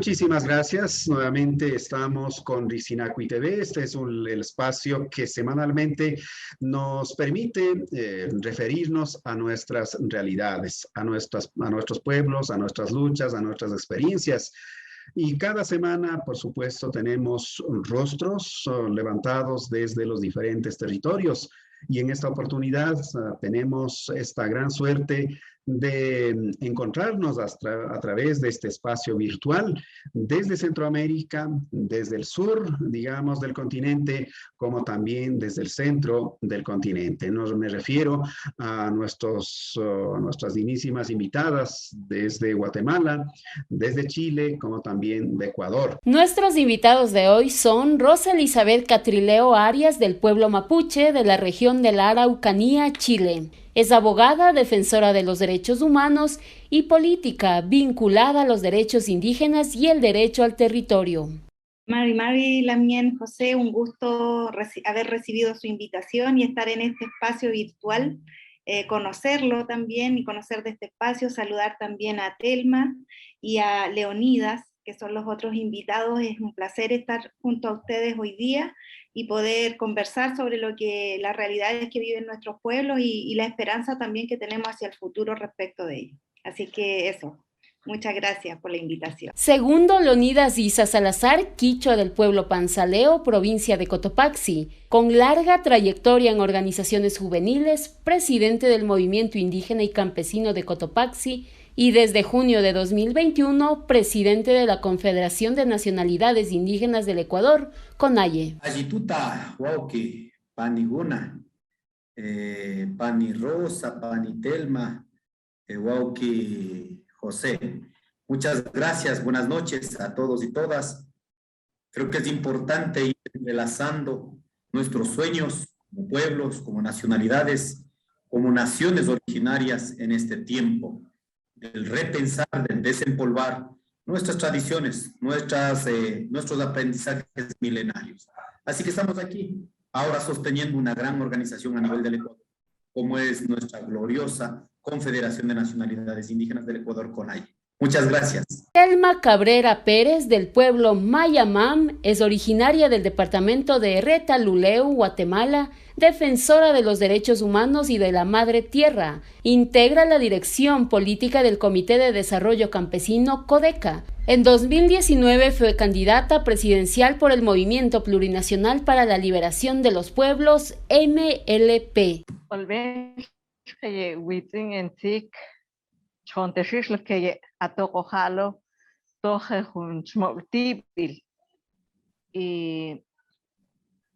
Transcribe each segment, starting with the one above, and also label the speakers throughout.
Speaker 1: Muchísimas gracias. Nuevamente estamos con Risinacui TV. Este es el espacio que semanalmente nos permite referirnos a nuestras realidades, a nuestros pueblos, a nuestras luchas, a nuestras experiencias. Y cada semana, por supuesto, tenemos rostros levantados desde los diferentes territorios. Y en esta oportunidad tenemos esta gran suerte de encontrarnos a través de este espacio virtual desde Centroamérica, desde el sur, digamos, del continente, como también desde el centro del continente. Me refiero a nuestras dignísimas invitadas desde Guatemala, desde Chile, como también de Ecuador.
Speaker 2: Nuestros invitados de hoy son Rosa Elizabeth Catrileo Arias, del pueblo mapuche de la región de la Araucanía, Chile. Es abogada, defensora de los derechos humanos y política vinculada a los derechos indígenas y el derecho al territorio.
Speaker 3: Mari Lamien José, un gusto haber recibido su invitación y estar en este espacio virtual, conocerlo también y conocer de este espacio, saludar también a Telma y a Leonidas, que son los otros invitados. Es un placer estar junto a ustedes hoy día y poder conversar sobre las realidades que viven nuestros pueblos y la esperanza también que tenemos hacia el futuro respecto de ello. Así que eso, muchas gracias por la invitación.
Speaker 2: Segundo, Leonidas Isa Salazar, quichua del pueblo Panzaleo, provincia de Cotopaxi, con larga trayectoria en organizaciones juveniles, presidente del Movimiento Indígena y Campesino de Cotopaxi, y desde junio de 2021, presidente de la Confederación de Nacionalidades Indígenas del Ecuador, CONAIE.
Speaker 4: Ayituta, Wauki, Paniguna, Pani Rosa, Pani Telma, Wauki José. Muchas gracias, buenas noches a todos y todas. Creo que es importante ir enlazando nuestros sueños como pueblos, como nacionalidades, como naciones originarias en este tiempo. El repensar, del desempolvar nuestras tradiciones, nuestros aprendizajes milenarios. Así que estamos aquí, ahora sosteniendo una gran organización a nivel del Ecuador, como es nuestra gloriosa Confederación de Nacionalidades Indígenas del Ecuador, CONAIE. Muchas gracias.
Speaker 2: Telma Cabrera Pérez, del pueblo Mayamam, es originaria del departamento de Retaluleu, Guatemala, defensora de los derechos humanos y de la madre tierra. Integra la dirección política del Comité de Desarrollo Campesino CODECA. En 2019 fue candidata presidencial por el Movimiento Plurinacional para la Liberación de los Pueblos, MLP.
Speaker 5: Y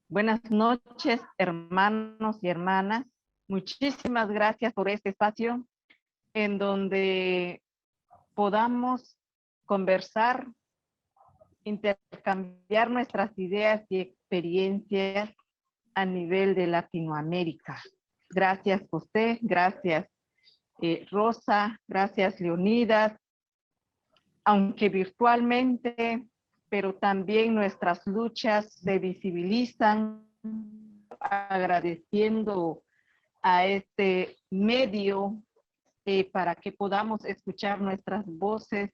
Speaker 5: buenas noches, hermanos y hermanas. Muchísimas gracias por este espacio en donde podamos conversar, intercambiar nuestras ideas y experiencias a nivel de Latinoamérica. Gracias, José, gracias, Rosa, gracias, Leonidas, aunque virtualmente, pero también nuestras luchas se visibilizan, agradeciendo a este medio para que podamos escuchar nuestras voces.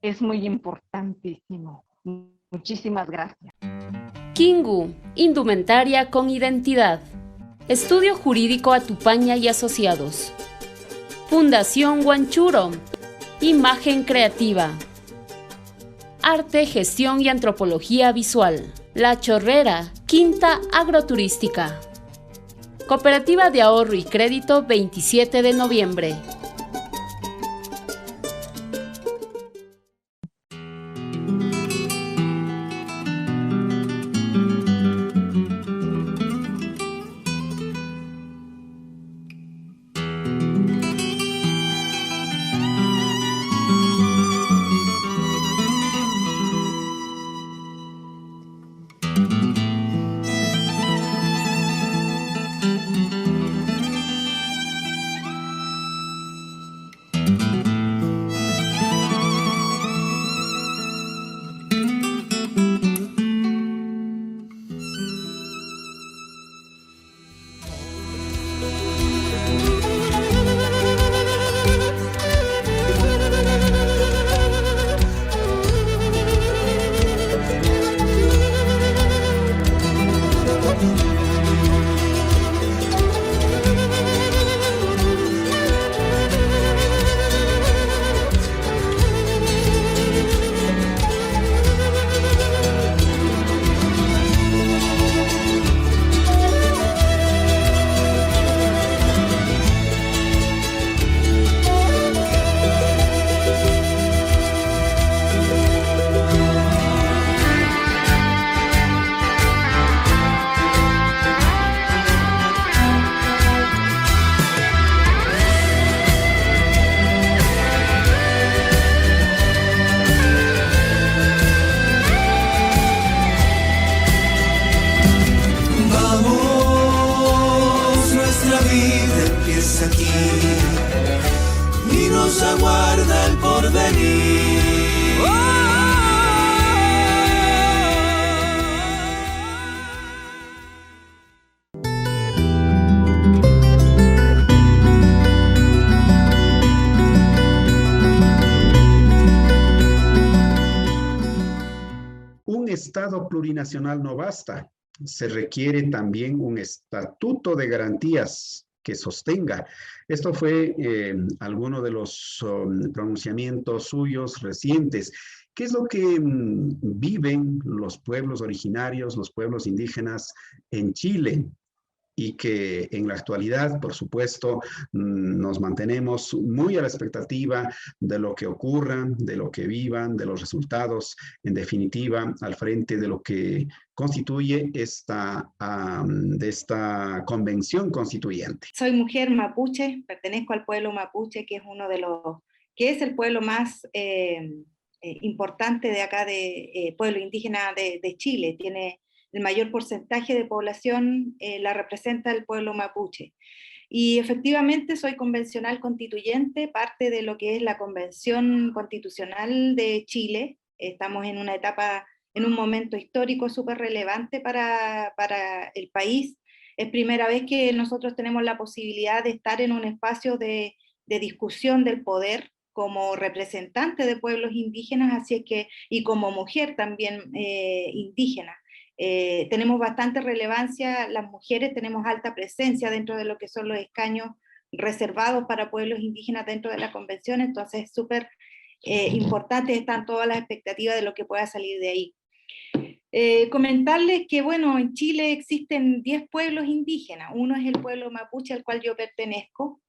Speaker 5: Es muy importantísimo. Muchísimas gracias.
Speaker 2: Kingu, indumentaria con identidad. Estudio Jurídico Atupaña y Asociados. Fundación Huanchuro. Imagen creativa. Arte, gestión y antropología visual. La Chorrera, Quinta Agroturística. Cooperativa de Ahorro y Crédito 27 de noviembre.
Speaker 6: nos aguarda el porvenir.
Speaker 1: Un Estado plurinacional no basta. Se requiere también un estatuto de garantías que sostenga. Esto fue alguno de los pronunciamientos suyos recientes. ¿Qué es lo que viven los pueblos originarios, los pueblos indígenas en Chile? Y que en la actualidad, por supuesto, nos mantenemos muy a la expectativa de lo que ocurra, de lo que vivan, de los resultados, en definitiva, al frente de lo que constituye de esta convención constituyente.
Speaker 3: Soy mujer mapuche, pertenezco al pueblo mapuche, que es el pueblo más importante de acá, pueblo indígena de Chile. Tiene el mayor porcentaje de población, la representa el pueblo mapuche. Y efectivamente soy convencional constituyente, parte de lo que es la Convención Constitucional de Chile. Estamos en una etapa, en un momento histórico súper relevante para el país. Es primera vez que nosotros tenemos la posibilidad de estar en un espacio de discusión del poder como representante de pueblos indígenas, así es que, y como mujer también indígena. Tenemos bastante relevancia, las mujeres tenemos alta presencia dentro de lo que son los escaños reservados para pueblos indígenas dentro de la convención, entonces es súper importante, están todas las expectativas de lo que pueda salir de ahí. Comentarles que, bueno, en Chile existen 10 pueblos indígenas. Uno es el pueblo mapuche al cual yo pertenezco.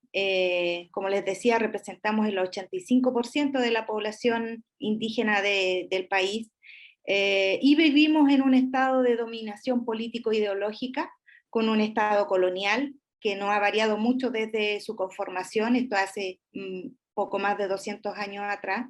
Speaker 3: Como les decía, representamos el 85% de la población indígena del país. Y vivimos en un estado de dominación político-ideológica, con un estado colonial que no ha variado mucho desde su conformación, esto hace poco más de 200 años atrás.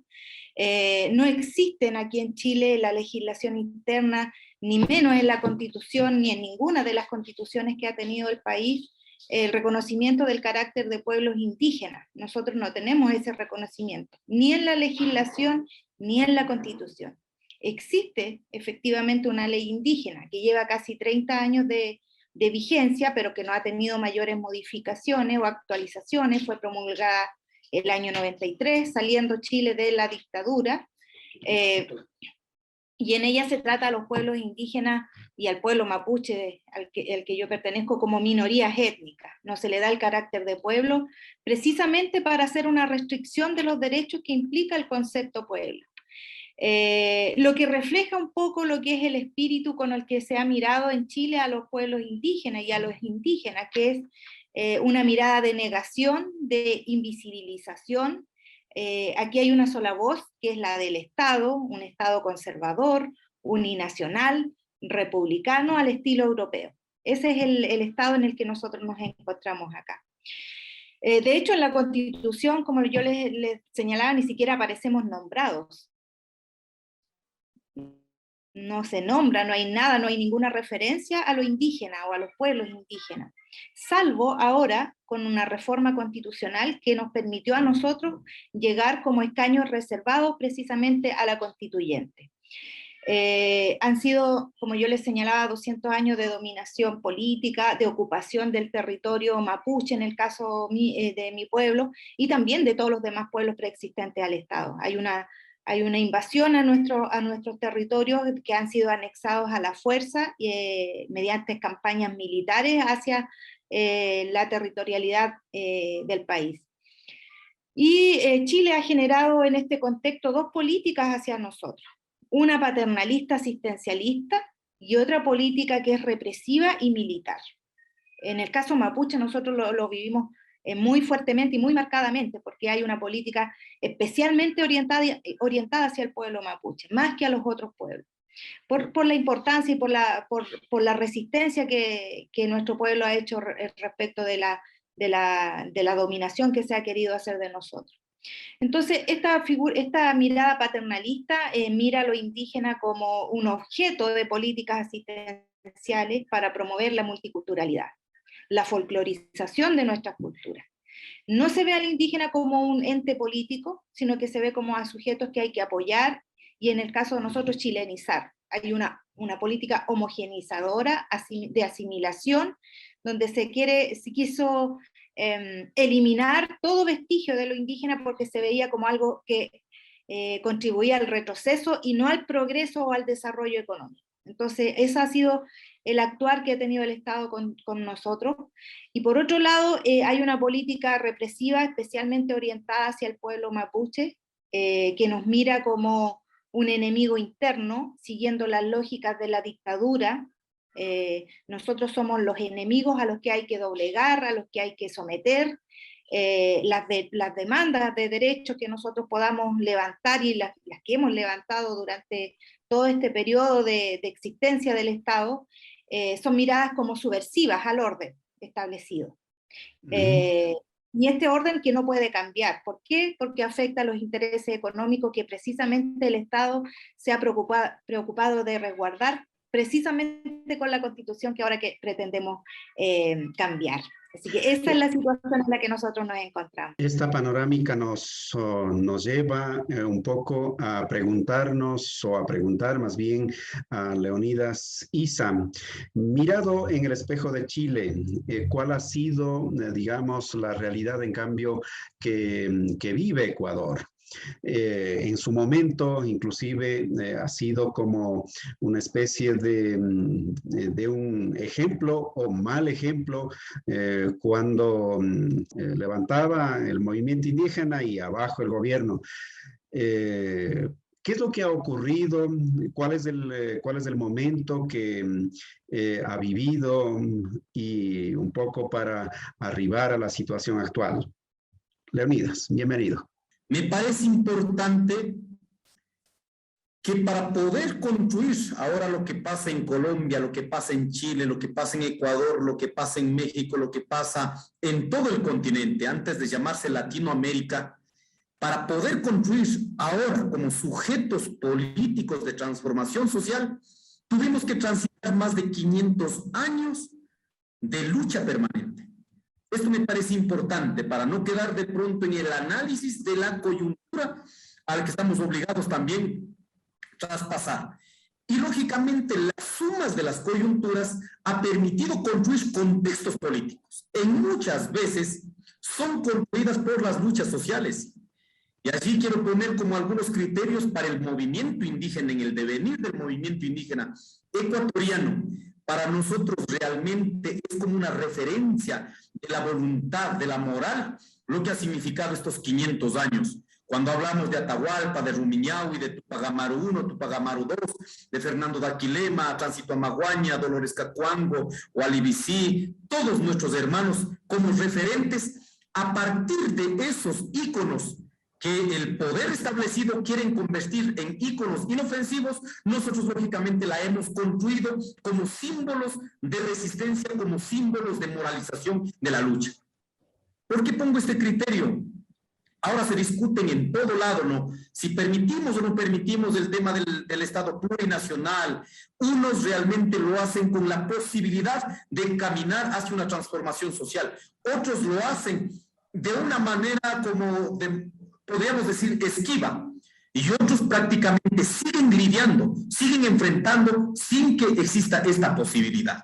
Speaker 3: No existen aquí en Chile la legislación interna, ni menos en la Constitución, ni en ninguna de las constituciones que ha tenido el país, el reconocimiento del carácter de pueblos indígenas. Nosotros no tenemos ese reconocimiento, ni en la legislación, ni en la Constitución. Existe efectivamente una ley indígena que lleva casi 30 años de vigencia, pero que no ha tenido mayores modificaciones o actualizaciones. Fue promulgada el año 93, saliendo Chile de la dictadura, y en ella se trata a los pueblos indígenas y al pueblo mapuche, al que yo pertenezco, como minorías étnicas. No se le da el carácter de pueblo, precisamente para hacer una restricción de los derechos que implica el concepto pueblo. Lo que refleja un poco lo que es el espíritu con el que se ha mirado en Chile a los pueblos indígenas y a los indígenas, que es una mirada de negación, de invisibilización. Aquí hay una sola voz, que es la del Estado, un Estado conservador, uninacional, republicano, al estilo europeo. Ese es el Estado en el que nosotros nos encontramos acá. De hecho, en la Constitución, como yo les señalaba, ni siquiera aparecemos nombrados. No se nombra, no hay nada, no hay ninguna referencia a lo indígena o a los pueblos indígenas, salvo ahora con una reforma constitucional que nos permitió a nosotros llegar como escaños reservados precisamente a la constituyente. Han sido, como yo les señalaba, 200 años de dominación política, de ocupación del territorio mapuche, en el caso de mi pueblo, y también de todos los demás pueblos preexistentes al Estado. Hay una invasión a nuestros territorios que han sido anexados a la fuerza mediante campañas militares hacia la territorialidad del país. Y Chile ha generado en este contexto dos políticas hacia nosotros. Una paternalista asistencialista y otra política que es represiva y militar. En el caso mapuche nosotros lo vivimos muy fuertemente y muy marcadamente, porque hay una política especialmente orientada hacia el pueblo mapuche, más que a los otros pueblos, por la importancia y por la resistencia que nuestro pueblo ha hecho respecto de la dominación que se ha querido hacer de nosotros. Entonces, esta mirada paternalista mira a lo indígena como un objeto de políticas asistenciales para promover la multiculturalidad, la folclorización de nuestras culturas. No se ve al indígena como un ente político, sino que se ve como a sujetos que hay que apoyar y en el caso de nosotros chilenizar. Hay una política homogeneizadora de asimilación, donde se quiso eliminar todo vestigio de lo indígena porque se veía como algo que contribuía al retroceso y no al progreso o al desarrollo económico. Entonces, ese ha sido el actuar que ha tenido el Estado con nosotros. Y por otro lado, hay una política represiva especialmente orientada hacia el pueblo mapuche, que nos mira como un enemigo interno, siguiendo las lógicas de la dictadura. Nosotros somos los enemigos a los que hay que doblegar, a los que hay que someter. Las demandas de derechos que nosotros podamos levantar y las que hemos levantado durante todo este periodo de existencia del Estado, son miradas como subversivas al orden establecido. Y este orden que no puede cambiar. ¿Por qué? Porque afecta a los intereses económicos que precisamente el Estado se ha preocupado de resguardar, precisamente con la Constitución que ahora que pretendemos cambiar. Así que esa es la situación en la que nosotros nos encontramos.
Speaker 1: Esta panorámica nos lleva un poco a preguntarnos, o a preguntar más bien a Leonidas Issa, mirado en el espejo de Chile, ¿cuál ha sido, digamos, la realidad en cambio que vive Ecuador? En su momento, inclusive, ha sido como una especie de un ejemplo o mal ejemplo cuando levantaba el movimiento indígena y abajo el gobierno. ¿Qué es lo que ha ocurrido? ¿Cuál es el momento que ha vivido y un poco para arribar a la situación actual? Leonidas, bienvenido.
Speaker 4: Me parece importante que para poder construir ahora lo que pasa en Colombia, lo que pasa en Chile, lo que pasa en Ecuador, lo que pasa en México, lo que pasa en todo el continente, antes de llamarse Latinoamérica, para poder construir ahora como sujetos políticos de transformación social, tuvimos que transitar más de 500 años de lucha permanente. Esto me parece importante para no quedar de pronto en el análisis de la coyuntura al que estamos obligados también a traspasar. Y lógicamente las sumas de las coyunturas ha permitido construir contextos políticos. En muchas veces son construidas por las luchas sociales. Y allí quiero poner como algunos criterios para el movimiento indígena, en el devenir del movimiento indígena ecuatoriano. Para nosotros realmente es como una referencia de la voluntad, de la moral, lo que ha significado estos 500 años. Cuando hablamos de Atahualpa, de Rumiñahui, de Tupac Amaru I, Tupac Amaru II, de Fernando Daquilema, Tránsito Amaguaña, Dolores Cacuango, Walibicí, todos nuestros hermanos como referentes a partir de esos íconos que el poder establecido quieren convertir en íconos inofensivos, nosotros lógicamente la hemos construido como símbolos de resistencia, como símbolos de moralización de la lucha. ¿Por qué pongo este criterio? Ahora se discuten en todo lado, ¿no? Si permitimos o no permitimos el tema del Estado plurinacional. Unos realmente lo hacen con la posibilidad de caminar hacia una transformación social. Otros lo hacen de una manera como podríamos decir, esquiva, y otros prácticamente siguen lidiando, siguen enfrentando sin que exista esta posibilidad.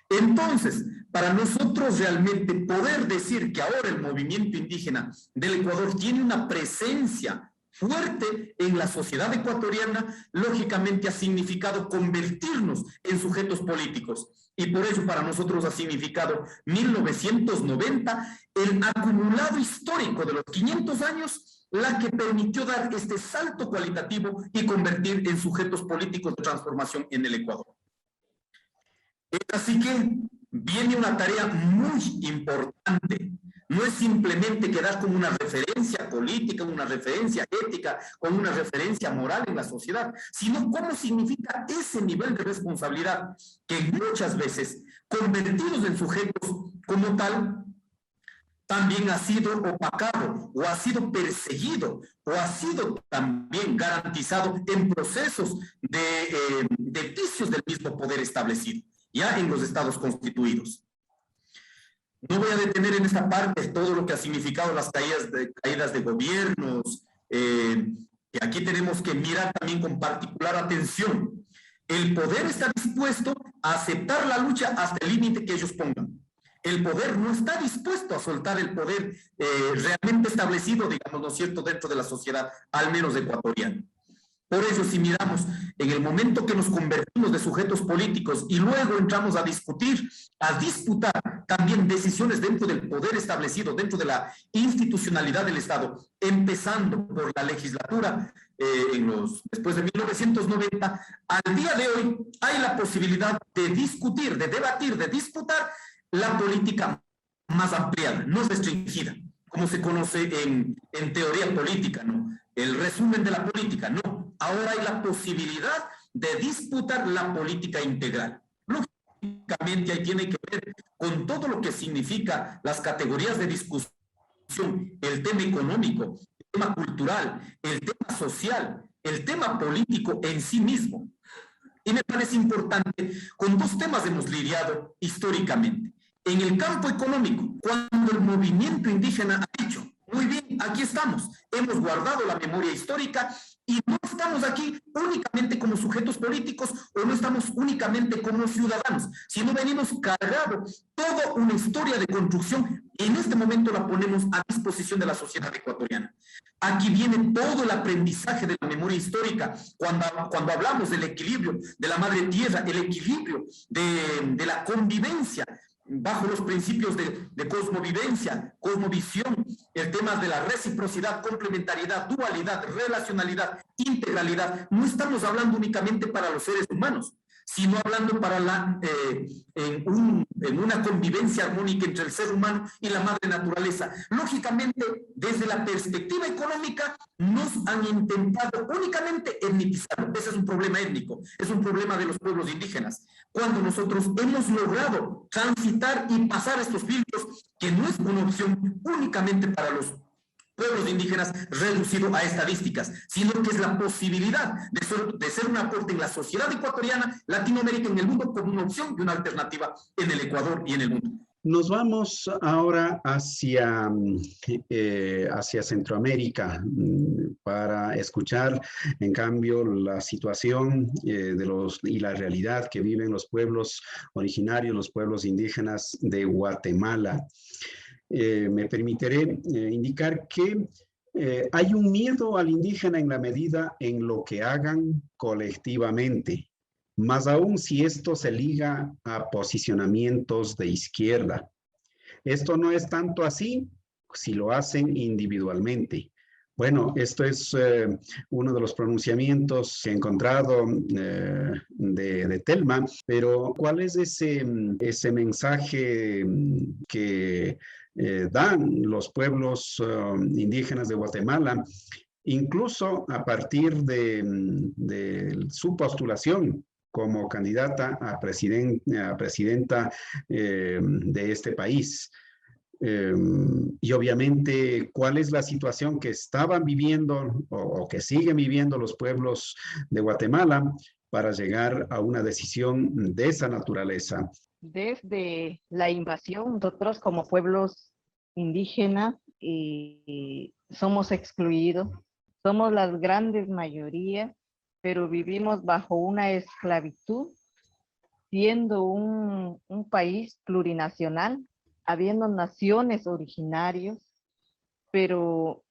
Speaker 4: Entonces, para nosotros realmente poder decir que ahora el movimiento indígena del Ecuador tiene una presencia fuerte en la sociedad ecuatoriana, lógicamente ha significado convertirnos en sujetos políticos. Y por eso para nosotros ha significado 1990, el acumulado histórico de los 500 años, la que permitió dar este salto cualitativo y convertir en sujetos políticos de transformación en el Ecuador. Así que viene una tarea muy importante. No es simplemente quedar como una referencia política, una referencia ética, como una referencia moral en la sociedad, sino cómo significa ese nivel de responsabilidad que muchas veces, convertidos en sujetos como tal, también ha sido opacado o ha sido perseguido o ha sido también garantizado en procesos de vicios del mismo poder establecido, ya en los estados constituidos. No voy a detener en esta parte todo lo que ha significado las caídas de gobiernos, que aquí tenemos que mirar también con particular atención. El poder está dispuesto a aceptar la lucha hasta el límite que ellos pongan. El poder no está dispuesto a soltar el poder realmente establecido, digamos, ¿no es cierto?, dentro de la sociedad, al menos ecuatoriana. Por ello, si miramos en el momento que nos convertimos de sujetos políticos y luego entramos a discutir, a disputar también decisiones dentro del poder establecido, dentro de la institucionalidad del Estado, empezando por la legislatura, después de 1990, al día de hoy hay la posibilidad de discutir, de debatir, de disputar la política más ampliada, no restringida, como se conoce en teoría política, ¿no? El resumen de la política, no. Ahora hay la posibilidad de disputar la política integral. Lógicamente, ahí tiene que ver con todo lo que significa las categorías de discusión, el tema económico, el tema cultural, el tema social, el tema político en sí mismo. Y me parece importante, con dos temas hemos lidiado históricamente. En el campo económico, cuando el movimiento indígena ha dicho, muy bien, aquí estamos, hemos guardado la memoria histórica y no estamos aquí únicamente como sujetos políticos o no estamos únicamente como ciudadanos, sino venimos cargados toda una historia de construcción y en este momento la ponemos a disposición de la sociedad ecuatoriana. Aquí viene todo el aprendizaje de la memoria histórica, cuando hablamos del equilibrio de la madre tierra, el equilibrio de la convivencia, bajo los principios de cosmovivencia, cosmovisión, el tema de la reciprocidad, complementariedad, dualidad, relacionalidad, integralidad. No estamos hablando únicamente para los seres humanos, sino hablando para en una convivencia armónica entre el ser humano y la madre naturaleza. Lógicamente, desde la perspectiva económica, nos han intentado únicamente etnitizar. Ese es un problema étnico, es un problema de los pueblos indígenas. Cuando nosotros hemos logrado transitar y pasar estos filtros, que no es una opción únicamente para los pueblos indígenas reducido a estadísticas, sino que es la posibilidad de ser un aporte en la sociedad ecuatoriana, Latinoamérica, en el mundo, como una opción y una alternativa en el Ecuador y en el mundo.
Speaker 1: Nos vamos ahora hacia Centroamérica para escuchar, en cambio, la situación y la realidad que viven los pueblos originarios, los pueblos indígenas de Guatemala. Me permitiré indicar que hay un miedo al indígena en la medida en lo que hagan colectivamente, más aún si esto se liga a posicionamientos de izquierda. Esto no es tanto así si lo hacen individualmente. Bueno, esto es uno de los pronunciamientos que he encontrado de Telma, pero ¿cuál es ese mensaje que dan los pueblos indígenas de Guatemala, incluso a partir de su postulación como candidata a presidenta de este país? Y obviamente, ¿cuál es la situación que estaban viviendo o que siguen viviendo los pueblos de Guatemala para llegar a una decisión de esa naturaleza?
Speaker 5: Desde la invasión, nosotros como pueblos indígenas somos excluidos, somos las grandes mayorías, pero vivimos bajo una esclavitud, siendo un país plurinacional, habiendo naciones originarios, pero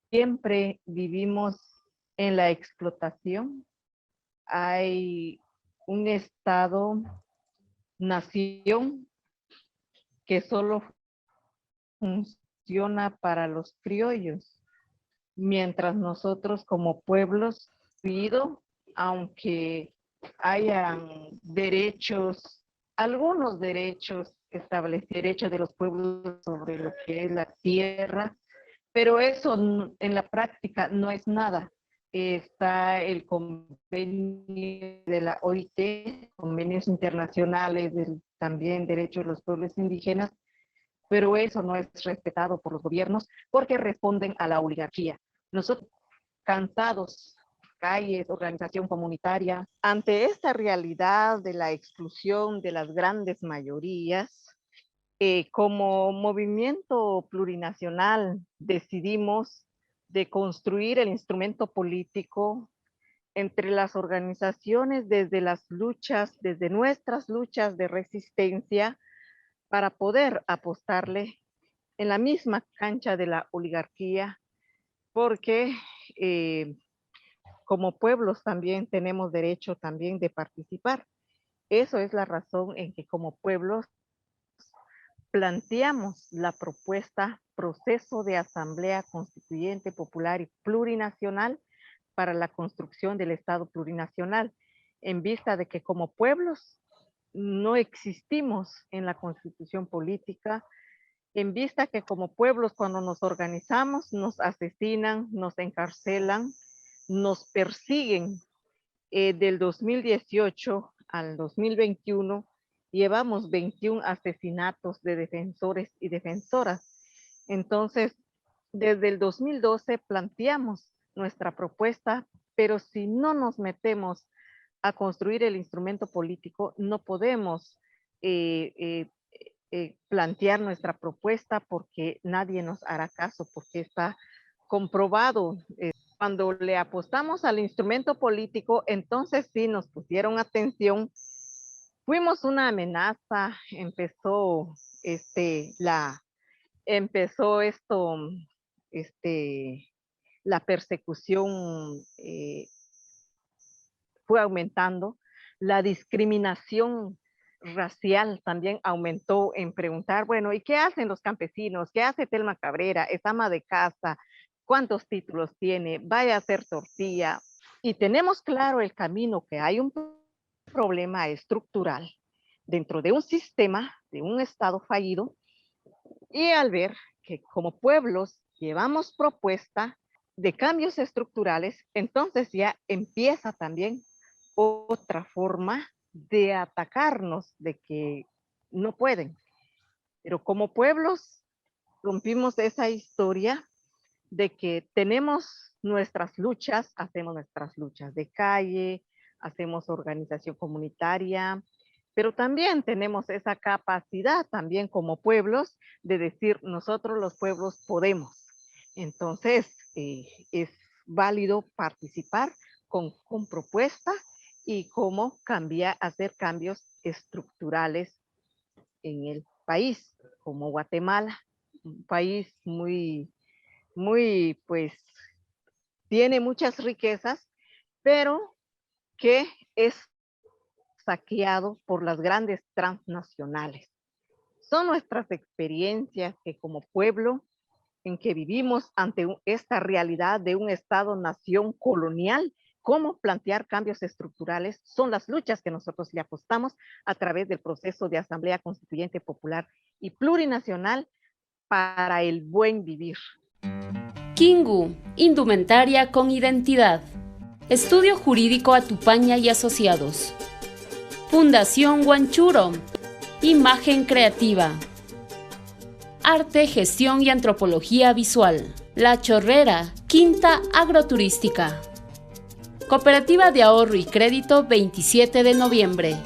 Speaker 5: siempre vivimos en la explotación. Hay un Estado-nación que solo funciona para los criollos, mientras nosotros como pueblos, aunque hayan derechos, algunos derechos derechos de los pueblos sobre lo que es la tierra, pero eso en la práctica no es nada. Está el convenio de la OIT, convenios internacionales también derechos de los pueblos indígenas, pero eso no es respetado por los gobiernos porque responden a la oligarquía. Nosotros, cansados, calles, organización comunitaria, ante esta realidad de la exclusión de las grandes mayorías, Como movimiento plurinacional decidimos de construir el instrumento político entre las organizaciones desde nuestras luchas de resistencia para poder apostarle en la misma cancha de la oligarquía, porque como pueblos también tenemos derecho también de participar. Eso es la razón en que como pueblos planteamos la propuesta Proceso de Asamblea Constituyente Popular y Plurinacional para la construcción del Estado plurinacional, en vista de que como pueblos no existimos en la constitución política, en vista que como pueblos cuando nos organizamos nos asesinan, nos encarcelan, nos persiguen. Del 2018 al 2021 llevamos 21 asesinatos de defensores y defensoras. Entonces, desde el 2012 planteamos nuestra propuesta, pero si no nos metemos a construir el instrumento político, no podemos plantear nuestra propuesta porque nadie nos hará caso, porque está comprobado. Cuando le apostamos al instrumento político, entonces sí nos pusieron atención. Fuimos una amenaza, empezó la persecución fue aumentando, la discriminación racial también aumentó en preguntar, bueno, ¿y qué hacen los campesinos? ¿Qué hace Telma Cabrera? Es ama de casa, ¿cuántos títulos tiene? Vaya a hacer tortilla. Y tenemos claro el camino, que hay un problema estructural dentro de un sistema, de un Estado fallido, y al ver que como pueblos llevamos propuesta de cambios estructurales, entonces ya empieza también otra forma de atacarnos, de que no pueden. Pero como pueblos rompimos esa historia de que tenemos nuestras luchas, hacemos nuestras luchas de calle, hacemos organización comunitaria, pero también tenemos esa capacidad también como pueblos de decir nosotros los pueblos podemos. Entonces es válido participar con propuesta y cómo hacer cambios estructurales en el país, como Guatemala, un país muy, pues, tiene muchas riquezas, pero que es saqueado por las grandes transnacionales. Son nuestras experiencias que como pueblo en que vivimos ante esta realidad de un Estado-nación colonial, cómo plantear cambios estructurales, son las luchas que nosotros le apostamos a través del proceso de Asamblea Constituyente Popular y Plurinacional para el buen vivir.
Speaker 2: Kingu, indumentaria con identidad. Estudio Jurídico Atupaña y Asociados. Fundación Huanchuro. Imagen creativa. Arte, gestión y antropología visual. La Chorrera, Quinta Agroturística. Cooperativa de Ahorro y Crédito 27 de noviembre.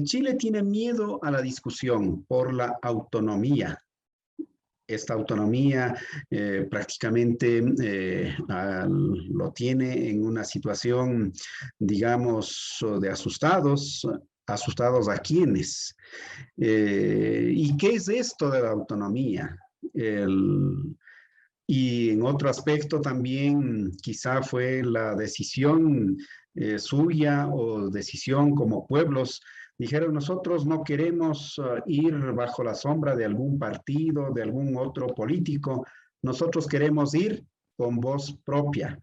Speaker 1: Chile tiene miedo a la discusión por la autonomía. Esta autonomía prácticamente lo tiene en una situación, digamos, de asustados. ¿Asustados a quiénes? ¿Y qué es esto de la autonomía? Y en otro aspecto también quizá fue la decisión suya o decisión como pueblos. Dijeron, nosotros no queremos ir bajo la sombra de algún partido, de algún otro político. Nosotros queremos ir con voz propia.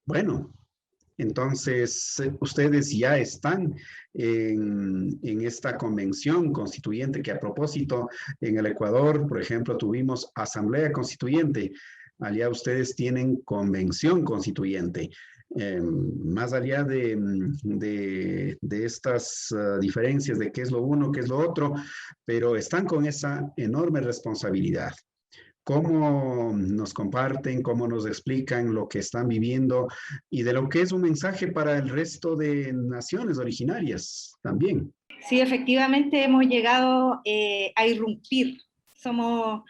Speaker 1: Bueno, entonces ustedes ya están en esta convención constituyente que a propósito en el Ecuador, por ejemplo, tuvimos asamblea constituyente. Allá ustedes tienen convención constituyente. Más allá de estas diferencias de qué es lo uno, qué es lo otro, pero están con esa enorme responsabilidad. ¿Cómo nos comparten, cómo nos explican lo que están viviendo y de lo que es un mensaje para el resto de naciones originarias también?
Speaker 3: Sí, efectivamente hemos llegado a irrumpir. Somos,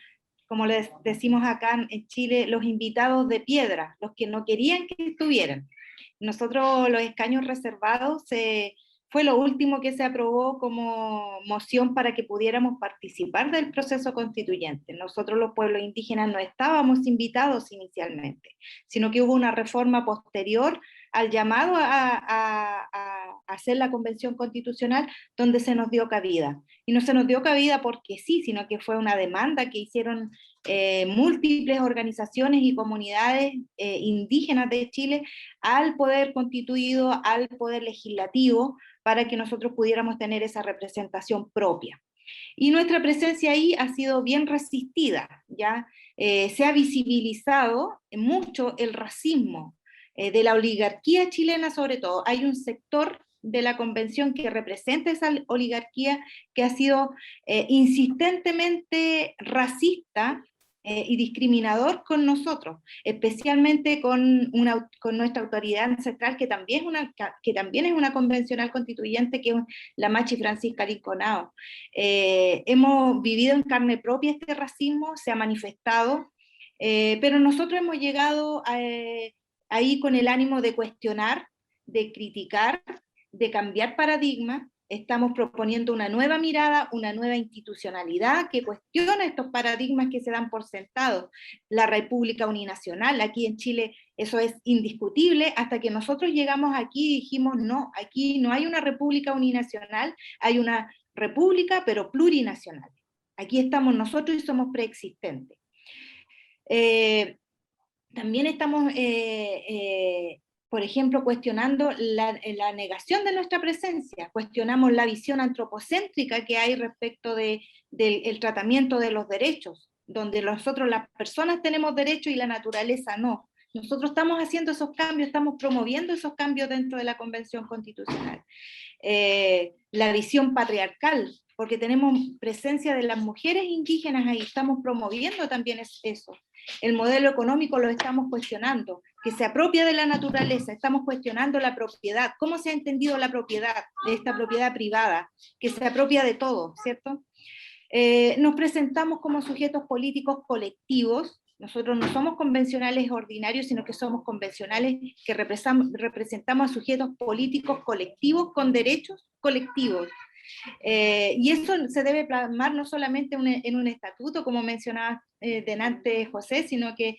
Speaker 3: como les decimos acá en Chile, los invitados de piedra, los que no querían que estuvieran. Nosotros, los escaños reservados, fue lo último que se aprobó como moción para que pudiéramos participar del proceso constituyente. Nosotros, los pueblos indígenas, no estábamos invitados inicialmente, sino que hubo una reforma posterior al llamado a hacer la convención constitucional, donde se nos dio cabida. Y no se nos dio cabida porque sí, sino que fue una demanda que hicieron múltiples organizaciones y comunidades indígenas de Chile al poder constituido, al poder legislativo, para que nosotros pudiéramos tener esa representación propia. Y nuestra presencia ahí ha sido bien resistida, ¿ya? Se ha visibilizado mucho el racismo de la oligarquía chilena, sobre todo. Hay un sector de la convención que representa esa oligarquía que ha sido insistentemente racista y discriminador con nosotros, especialmente con nuestra autoridad ancestral, que también es una convencional constituyente, que es la Machi Francisca Linconao. Hemos vivido en carne propia este racismo, se ha manifestado, pero nosotros hemos llegado ahí con el ánimo de cuestionar, de criticar, de cambiar paradigmas. Estamos proponiendo una nueva mirada, una nueva institucionalidad que cuestiona estos paradigmas que se dan por sentados. La República Uninacional, aquí en Chile eso es indiscutible, hasta que nosotros llegamos aquí y dijimos, no, aquí no hay una República Uninacional, hay una República pero plurinacional. Aquí estamos nosotros y somos preexistentes. También estamos por ejemplo, cuestionando la negación de nuestra presencia, cuestionamos la visión antropocéntrica que hay respecto del tratamiento de los derechos, donde nosotros las personas tenemos derechos y la naturaleza no. Nosotros estamos haciendo esos cambios, estamos promoviendo esos cambios dentro de la Convención Constitucional. La visión patriarcal, porque tenemos presencia de las mujeres indígenas ahí, estamos promoviendo también eso. El modelo económico lo estamos cuestionando, que se apropia de la naturaleza, estamos cuestionando la propiedad, cómo se ha entendido la propiedad, esta propiedad privada, que se apropia de todo, ¿cierto? Nos presentamos como sujetos políticos colectivos. Nosotros no somos convencionales ordinarios, sino que somos convencionales que representamos a sujetos políticos colectivos con derechos colectivos. Y eso se debe plasmar no solamente en un estatuto, como mencionaba delante José, sino que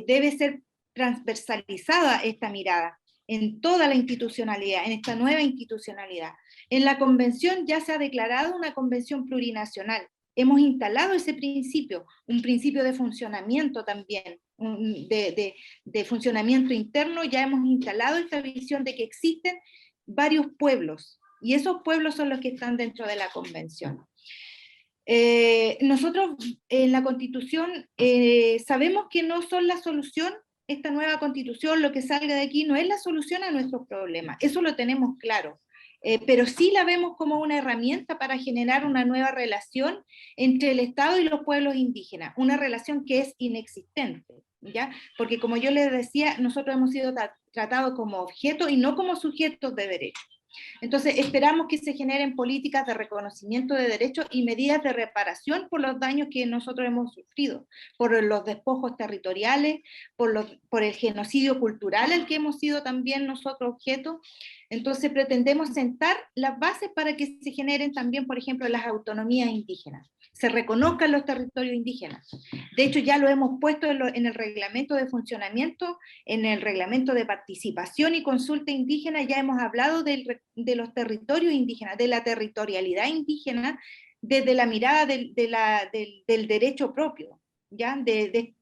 Speaker 3: debe ser transversalizada esta mirada en toda la institucionalidad, en esta nueva institucionalidad. En la convención ya se ha declarado una convención plurinacional. Hemos instalado ese principio, un principio de funcionamiento también, de funcionamiento interno. Ya hemos instalado esta visión de que existen varios pueblos, y esos pueblos son los que están dentro de la convención. Nosotros en la Constitución sabemos que no son la solución, esta nueva Constitución, lo que salga de aquí no es la solución a nuestros problemas, eso lo tenemos claro, pero sí la vemos como una herramienta para generar una nueva relación entre el Estado y los pueblos indígenas, una relación que es inexistente, ¿ya? Porque como yo les decía, nosotros hemos sido tratados como objetos y no como sujetos de derecho. Entonces, esperamos que se generen políticas de reconocimiento de derechos y medidas de reparación por los daños que nosotros hemos sufrido, por los despojos territoriales, por el genocidio cultural al que hemos sido también nosotros objeto. Entonces, pretendemos sentar las bases para que se generen también, por ejemplo, las autonomías indígenas, se reconozcan los territorios indígenas. De hecho, ya lo hemos puesto en el reglamento de funcionamiento, en el reglamento de participación y consulta indígena, ya hemos hablado de los territorios indígenas, de la territorialidad indígena, desde la mirada del derecho propio, ¿ya? De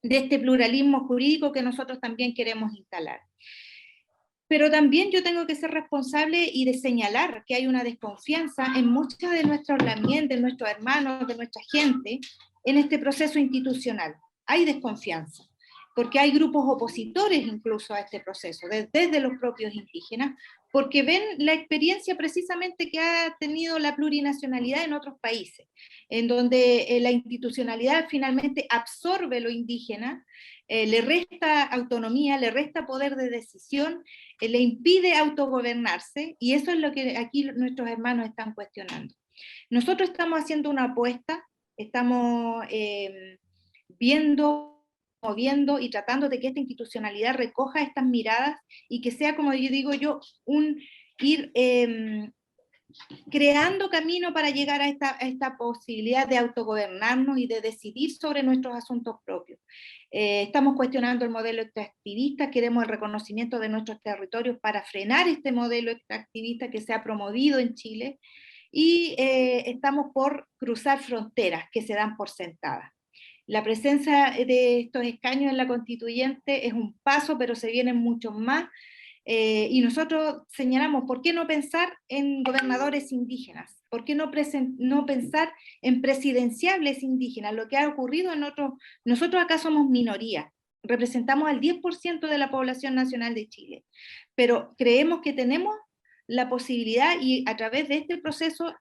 Speaker 3: este pluralismo jurídico que nosotros también queremos instalar. Pero también yo tengo que ser responsable y de señalar que hay una desconfianza en muchas de nuestros lamientes, de nuestros hermanos, de nuestra gente, en este proceso institucional. Hay desconfianza, porque hay grupos opositores incluso a este proceso, desde los propios indígenas, porque ven la experiencia precisamente que ha tenido la plurinacionalidad en otros países, en donde la institucionalidad finalmente absorbe lo indígena, le resta autonomía, le resta poder de decisión, le impide autogobernarse, y eso es lo que aquí nuestros hermanos están cuestionando. Nosotros estamos haciendo una apuesta, estamos moviendo y tratando de que esta institucionalidad recoja estas miradas y que sea, como yo digo yo, ir creando camino para llegar a esta posibilidad de autogobernarnos y de decidir sobre nuestros asuntos propios. Estamos cuestionando el modelo extractivista, queremos el reconocimiento de nuestros territorios para frenar este modelo extractivista que se ha promovido en Chile, y estamos por cruzar fronteras que se dan por sentadas. La presencia de estos escaños en la constituyente es un paso, pero se vienen muchos más, y nosotros señalamos, ¿por qué no pensar en gobernadores indígenas? ¿Por qué no pensar en presidenciables indígenas? Lo que ha ocurrido en otros, nosotros acá somos minoría, representamos al 10% de la población nacional de Chile, pero creemos que tenemos la posibilidad, y a través de este proceso,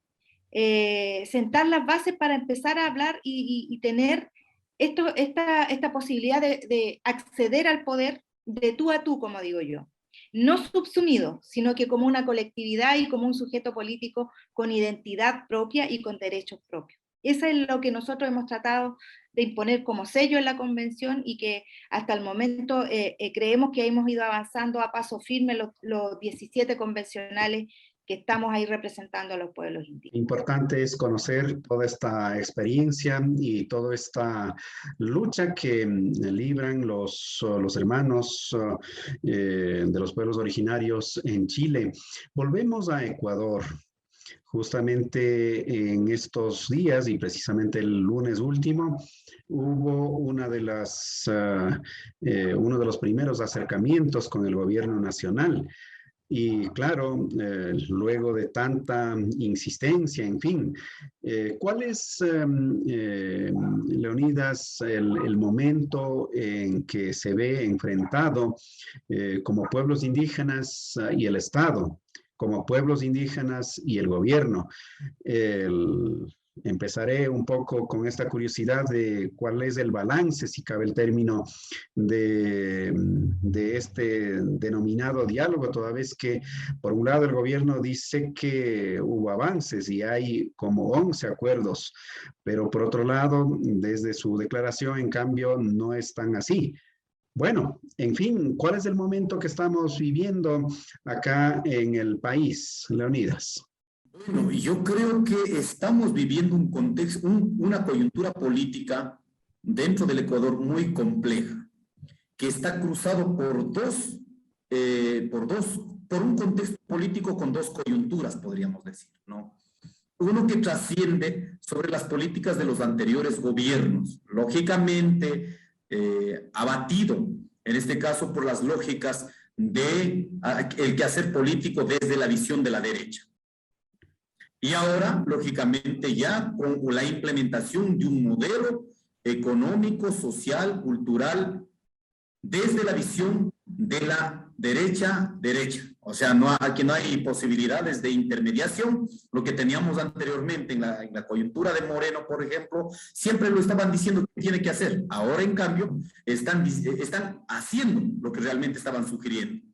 Speaker 3: sentar las bases para empezar a hablar y tener esta posibilidad de acceder al poder de tú a tú, como digo yo. No subsumido, sino que como una colectividad y como un sujeto político con identidad propia y con derechos propios. Eso es lo que nosotros hemos tratado de imponer como sello en la convención, y que hasta el momento creemos que hemos ido avanzando a paso firme los 17 convencionales que estamos ahí representando a los pueblos indígenas.
Speaker 1: Importante es conocer toda esta experiencia y toda esta lucha que libran los hermanos de los pueblos originarios en Chile. Volvemos a Ecuador. Justamente en estos días, y precisamente el lunes último, hubo uno de los primeros acercamientos con el gobierno nacional. Y claro, luego de tanta insistencia, en fin, ¿cuál es, Leonidas, el momento en que se ve enfrentado como pueblos indígenas y el Estado, como pueblos indígenas y el gobierno? Empezaré un poco con esta curiosidad de cuál es el balance, si cabe el término, de este denominado diálogo, toda vez que por un lado el gobierno dice que hubo avances y hay como 11 acuerdos, pero por otro lado, desde su declaración, en cambio, no es tan así. Bueno, en fin, ¿cuál es el momento que estamos viviendo acá en el país, Leonidas?
Speaker 4: Bueno, yo creo que estamos viviendo un contexto, una coyuntura política dentro del Ecuador muy compleja, que está cruzado por un contexto político con dos coyunturas, podríamos decir, ¿no? Uno que trasciende sobre las políticas de los anteriores gobiernos, lógicamente abatido, en este caso por las lógicas del quehacer político desde la visión de la derecha. Y ahora, lógicamente, ya con la implementación de un modelo económico, social, cultural, desde la visión de la derecha. O sea, aquí no hay posibilidades de intermediación. Lo que teníamos anteriormente en la coyuntura de Moreno, por ejemplo, siempre lo estaban diciendo que tiene que hacer. Ahora, en cambio, están haciendo lo que realmente estaban sugiriendo.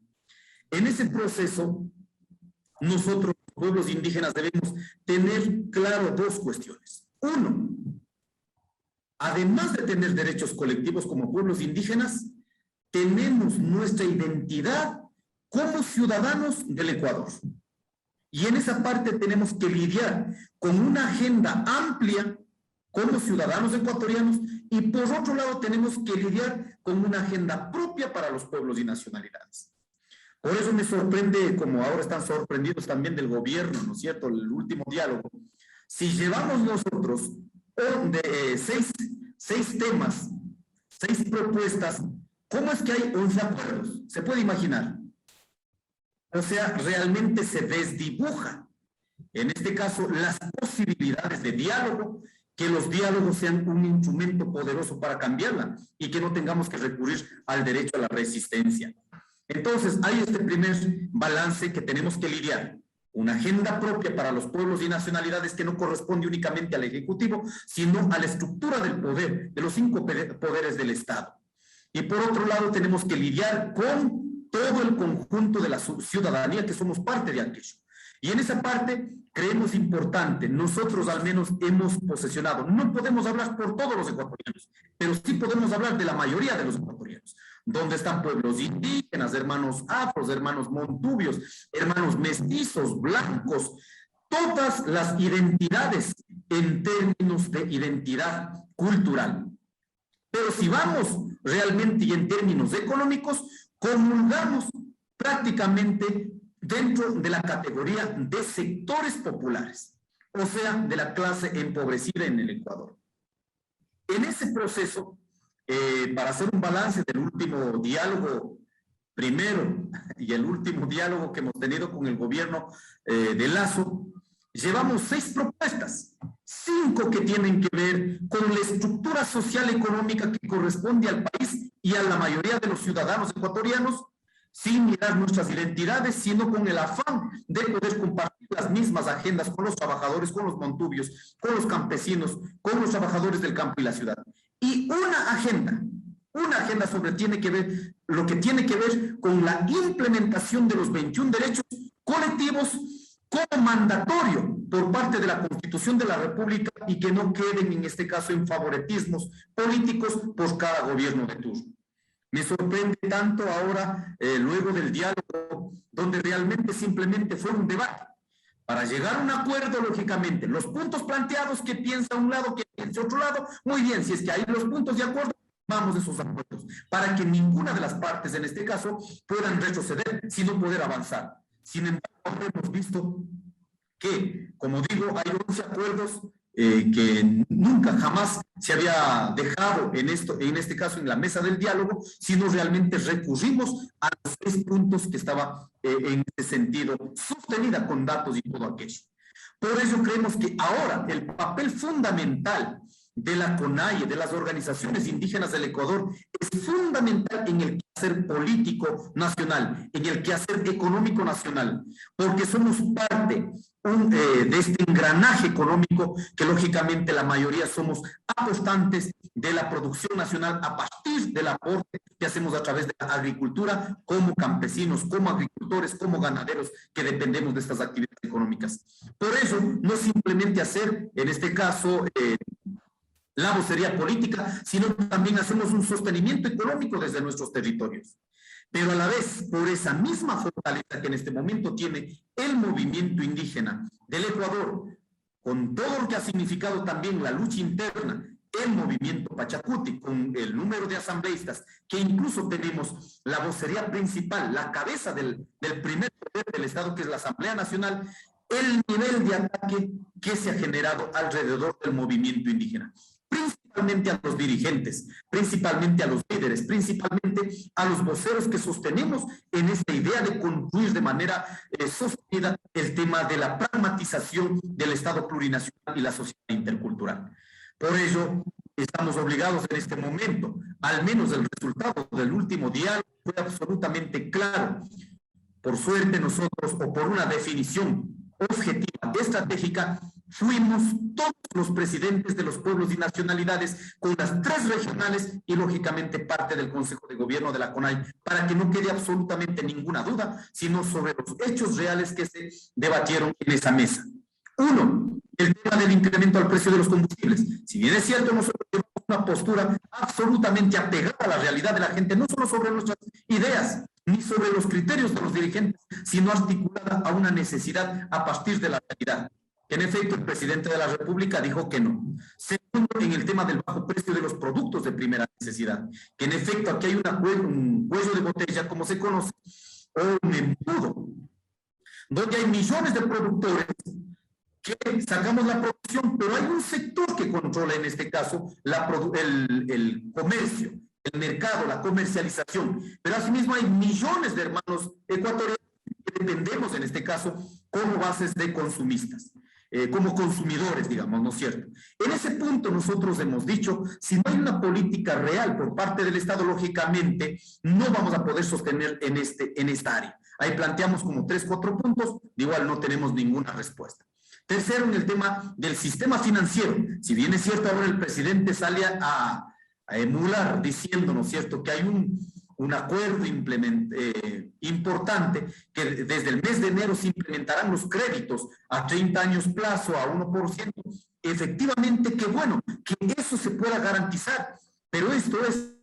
Speaker 4: En ese proceso, nosotros, pueblos indígenas, debemos tener claro dos cuestiones. Uno, además de tener derechos colectivos como pueblos indígenas, tenemos nuestra identidad como ciudadanos del Ecuador. Y en esa parte tenemos que lidiar con una agenda amplia como ciudadanos ecuatorianos y por otro lado tenemos que lidiar con una agenda propia para los pueblos y nacionalidades. Por eso me sorprende, como ahora están sorprendidos también del gobierno, ¿no es cierto?, el último diálogo. Si llevamos nosotros de seis temas, 6 propuestas, ¿cómo es que hay 11 acuerdos? ¿Se puede imaginar? O sea, realmente se desdibuja, en este caso, las posibilidades de diálogo, que los diálogos sean un instrumento poderoso para cambiarla y que no tengamos que recurrir al derecho a la resistencia. Entonces, hay este primer balance que tenemos que lidiar. Una agenda propia para los pueblos y nacionalidades que no corresponde únicamente al Ejecutivo, sino a la estructura del poder, de los 5 poderes del Estado. Y por otro lado, tenemos que lidiar con todo el conjunto de la ciudadanía que somos parte de aquello. Y en esa parte creemos importante, nosotros al menos hemos posesionado, no podemos hablar por todos los ecuatorianos, pero sí podemos hablar de la mayoría de los ecuatorianos, donde están pueblos indígenas, hermanos afros, hermanos montubios, hermanos mestizos, blancos, todas las identidades en términos de identidad cultural. Pero si vamos realmente y en términos económicos, comulgamos prácticamente dentro de la categoría de sectores populares, o sea, de la clase empobrecida en el Ecuador. En ese proceso, para hacer un balance del último diálogo primero y el último diálogo que hemos tenido con el gobierno de Lasso, llevamos 6 propuestas, 5 que tienen que ver con la estructura social económica que corresponde al país y a la mayoría de los ciudadanos ecuatorianos, sin mirar nuestras identidades, sino con el afán de poder compartir las mismas agendas con los trabajadores, con los montubios, con los campesinos, con los trabajadores del campo y la ciudad. Y una agenda sobre lo que tiene que ver con la implementación de los 21 derechos colectivos como mandatorio por parte de la Constitución de la República y que no queden en este caso en favoritismos políticos por cada gobierno de turno. Me sorprende tanto ahora, luego del diálogo, donde realmente simplemente fue un debate. Para llegar a un acuerdo, lógicamente, los puntos planteados que piensa un lado, que piensa otro lado, muy bien, si es que hay los puntos de acuerdo, vamos a esos acuerdos, para que ninguna de las partes, en este caso, puedan retroceder, sino poder avanzar. Sin embargo, hemos visto que, como digo, hay 11 acuerdos que nunca jamás se había dejado en este caso en la mesa del diálogo, sino realmente recurrimos a los 6 puntos que estaba en ese sentido, sostenida con datos y todo aquello. Por eso creemos que ahora el papel fundamental de la CONAIE, de las organizaciones indígenas del Ecuador, es fundamental en el quehacer político nacional, en el quehacer económico nacional, porque somos parte de este engranaje económico que lógicamente la mayoría somos apostantes de la producción nacional a partir del aporte que hacemos a través de la agricultura como campesinos, como agricultores, como ganaderos que dependemos de estas actividades económicas. Por eso, no simplemente hacer, en este caso, la vocería política, sino también hacemos un sostenimiento económico desde nuestros territorios. Pero a la vez, por esa misma fortaleza que en este momento tiene el movimiento indígena del Ecuador, con todo lo que ha significado también la lucha interna, el movimiento Pachacuti, con el número de asambleístas, que incluso tenemos la vocería principal, la cabeza del primer poder del Estado, que es la Asamblea Nacional, el nivel de ataque que se ha generado alrededor del movimiento indígena. Principalmente a los dirigentes, principalmente a los líderes, principalmente a los voceros que sostenemos en esta idea de construir de manera sostenida el tema de la pragmatización del Estado plurinacional y la sociedad intercultural. Por ello, estamos obligados en este momento, al menos el resultado del último diálogo fue absolutamente claro. Por suerte nosotros, o por una definición objetiva, estratégica, fuimos todos los presidentes de los pueblos y nacionalidades con las 3 regionales y lógicamente parte del Consejo de Gobierno de la CONAI, para que no quede absolutamente ninguna duda, sino sobre los hechos reales que se debatieron en esa mesa. Uno, el tema del incremento al precio de los combustibles. Si bien es cierto, nosotros tenemos una postura absolutamente apegada a la realidad de la gente, no solo sobre nuestras ideas, ni sobre los criterios de los dirigentes, sino articulada a una necesidad a partir de la realidad. En efecto, el presidente de la República dijo que no. Segundo, en el tema del bajo precio de los productos de primera necesidad, que en efecto aquí hay un cuello de botella, como se conoce, o un embudo, donde hay millones de productores que sacamos la producción, pero hay un sector que controla en este caso el comercio, el mercado, la comercialización. Pero asimismo hay millones de hermanos ecuatorianos que dependemos en este caso como bases de consumistas. Como consumidores, digamos, ¿no es cierto? En ese punto nosotros hemos dicho, si no hay una política real por parte del Estado, lógicamente, no vamos a poder sostener en esta área. Ahí planteamos como 3, 4 puntos, de igual no tenemos ninguna respuesta. Tercero, en el tema del sistema financiero. Si bien es cierto, ahora el presidente sale a emular diciendo, ¿no es cierto?, que hay un acuerdo importante, que desde el mes de enero se implementarán los créditos a 30 años plazo, a 1%. Efectivamente, qué bueno que eso se pueda garantizar, pero esto es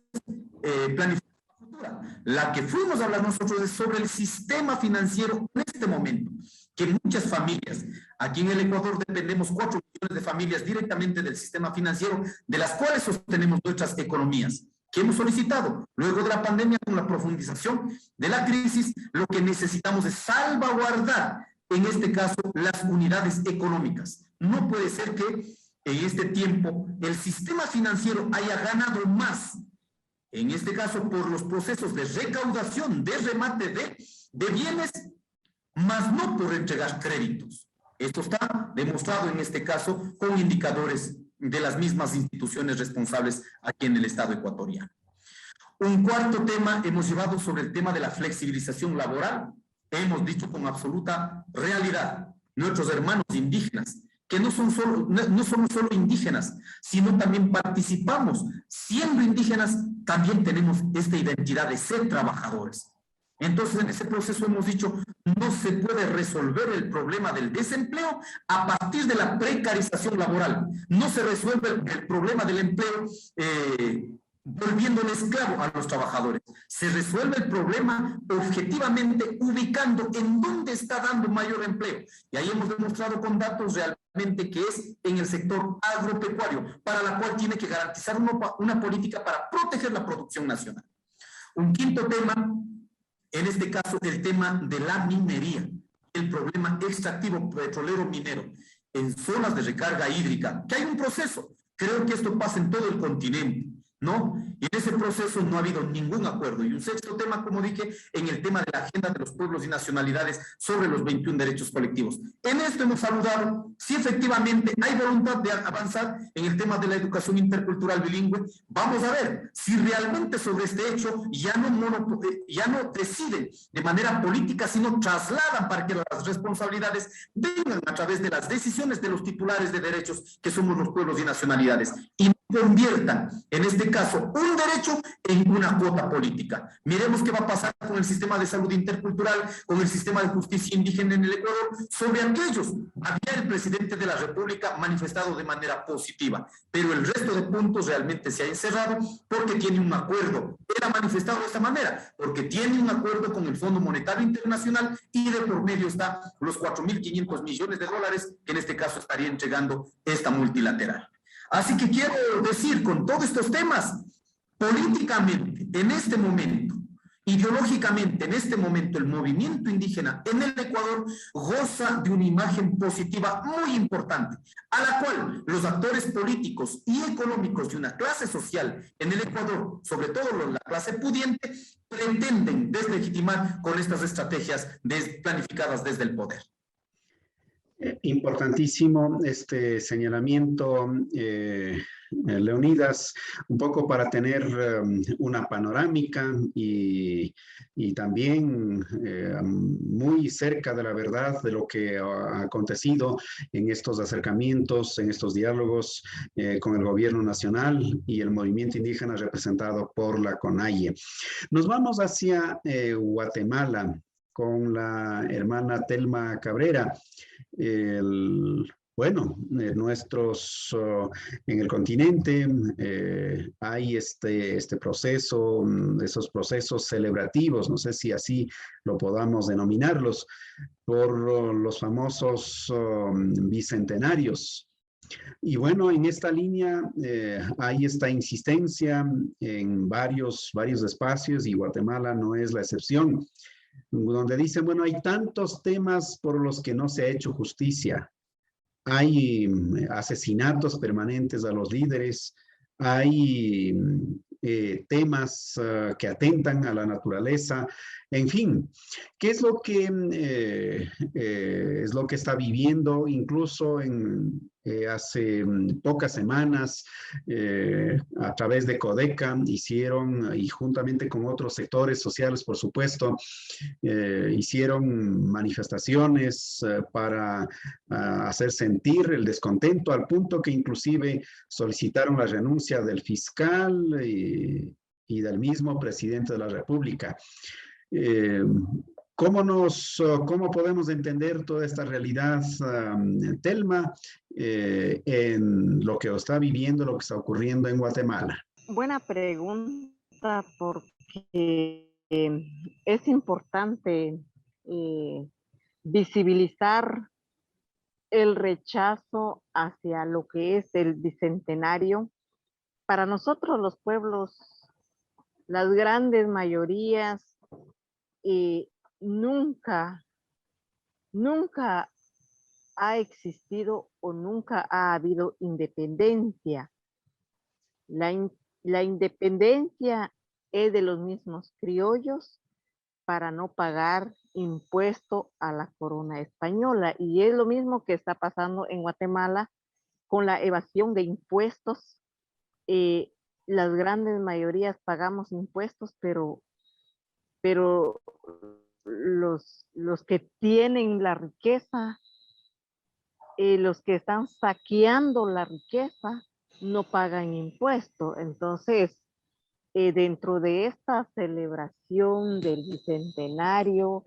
Speaker 4: planificación futura. La que fuimos a hablar nosotros es sobre el sistema financiero en este momento, que muchas familias, aquí en el Ecuador dependemos 4 millones de familias directamente del sistema financiero, de las cuales sostenemos nuestras economías, que hemos solicitado. Luego de la pandemia, con la profundización de la crisis, lo que necesitamos es salvaguardar, en este caso, las unidades económicas. No puede ser que en este tiempo el sistema financiero haya ganado más, en este caso por los procesos de recaudación, de remate de bienes, más no por entregar créditos. Esto está demostrado en este caso con indicadores de las mismas instituciones responsables aquí en el Estado ecuatoriano. Un cuarto tema hemos llevado sobre el tema de la flexibilización laboral. Hemos dicho con absoluta realidad, nuestros hermanos indígenas, que no somos solo indígenas, sino también participamos. Siendo indígenas, también tenemos esta identidad de ser trabajadores. Entonces, en ese proceso hemos dicho, no se puede resolver el problema del desempleo a partir de la precarización laboral. No se resuelve el problema del empleo volviéndole esclavo a los trabajadores. Se resuelve el problema objetivamente ubicando en dónde está dando mayor empleo. Y ahí hemos demostrado con datos realmente que es en el sector agropecuario, para la cual tiene que garantizar una política para proteger la producción nacional. Un quinto tema, en este caso, el tema de la minería, el problema extractivo petrolero minero en zonas de recarga hídrica, que hay un proceso. Creo que esto pasa en todo el continente, ¿no? Y en ese proceso no ha habido ningún acuerdo. Y un sexto tema, como dije, en el tema de la agenda de los pueblos y nacionalidades sobre los 21 derechos colectivos. En esto hemos saludado si efectivamente hay voluntad de avanzar en el tema de la educación intercultural bilingüe. Vamos a ver si realmente sobre este hecho ya no deciden de manera política, sino trasladan para que las responsabilidades vengan a través de las decisiones de los titulares de derechos, que somos los pueblos y nacionalidades, y conviertan, en este caso, un derecho en una cuota política. Miremos qué va a pasar con el sistema de salud intercultural, con el sistema de justicia indígena en el Ecuador. Sobre aquellos, había el presidente de la República manifestado de manera positiva, pero el resto de puntos realmente se ha encerrado porque tiene un acuerdo. Era manifestado de esta manera, porque tiene un acuerdo con el Fondo Monetario Internacional y de por medio está los 4.500 millones de dólares que en este caso estaría entregando esta multilateral. Así que quiero decir, con todos estos temas, políticamente, en este momento, ideológicamente, en este momento, el movimiento indígena en el Ecuador goza de una imagen positiva muy importante, a la cual los actores políticos y económicos de una clase social en el Ecuador, sobre todo la clase pudiente, pretenden deslegitimar con estas estrategias planificadas desde el poder.
Speaker 1: Importantísimo este señalamiento, Leonidas, un poco para tener una panorámica y también muy cerca de la verdad de lo que ha acontecido en estos acercamientos, en estos diálogos con el gobierno nacional y el movimiento indígena representado por la CONAIE. Nos vamos hacia Guatemala con la hermana Telma Cabrera. Bueno, en el continente hay este proceso, esos procesos celebrativos, no sé si así lo podamos denominarlos, por los famosos bicentenarios. Y bueno, en esta línea hay esta insistencia en varios espacios y Guatemala no es la excepción, donde dicen, bueno, hay tantos temas por los que no se ha hecho justicia. Hay asesinatos permanentes a los líderes, hay temas que atentan a la naturaleza, en fin, ¿qué es lo que está viviendo incluso hace pocas semanas a través de Codeca hicieron, y juntamente con otros sectores sociales, por supuesto, hicieron manifestaciones para hacer sentir el descontento al punto que inclusive solicitaron la renuncia del fiscal y del mismo presidente de la República. ¿Cómo podemos entender toda esta realidad, Telma, en lo que está viviendo, lo que está ocurriendo en Guatemala?
Speaker 5: Buena pregunta, porque es importante visibilizar el rechazo hacia lo que es el bicentenario. Para nosotros los pueblos, las grandes mayorías, nunca ha existido o nunca ha habido independencia. La independencia es de los mismos criollos para no pagar impuesto a la corona española. Y es lo mismo que está pasando en Guatemala con la evasión de impuestos. Las grandes mayorías pagamos impuestos, pero los que tienen la riqueza, los que están saqueando la riqueza, no pagan impuestos. Entonces, dentro de esta celebración del bicentenario,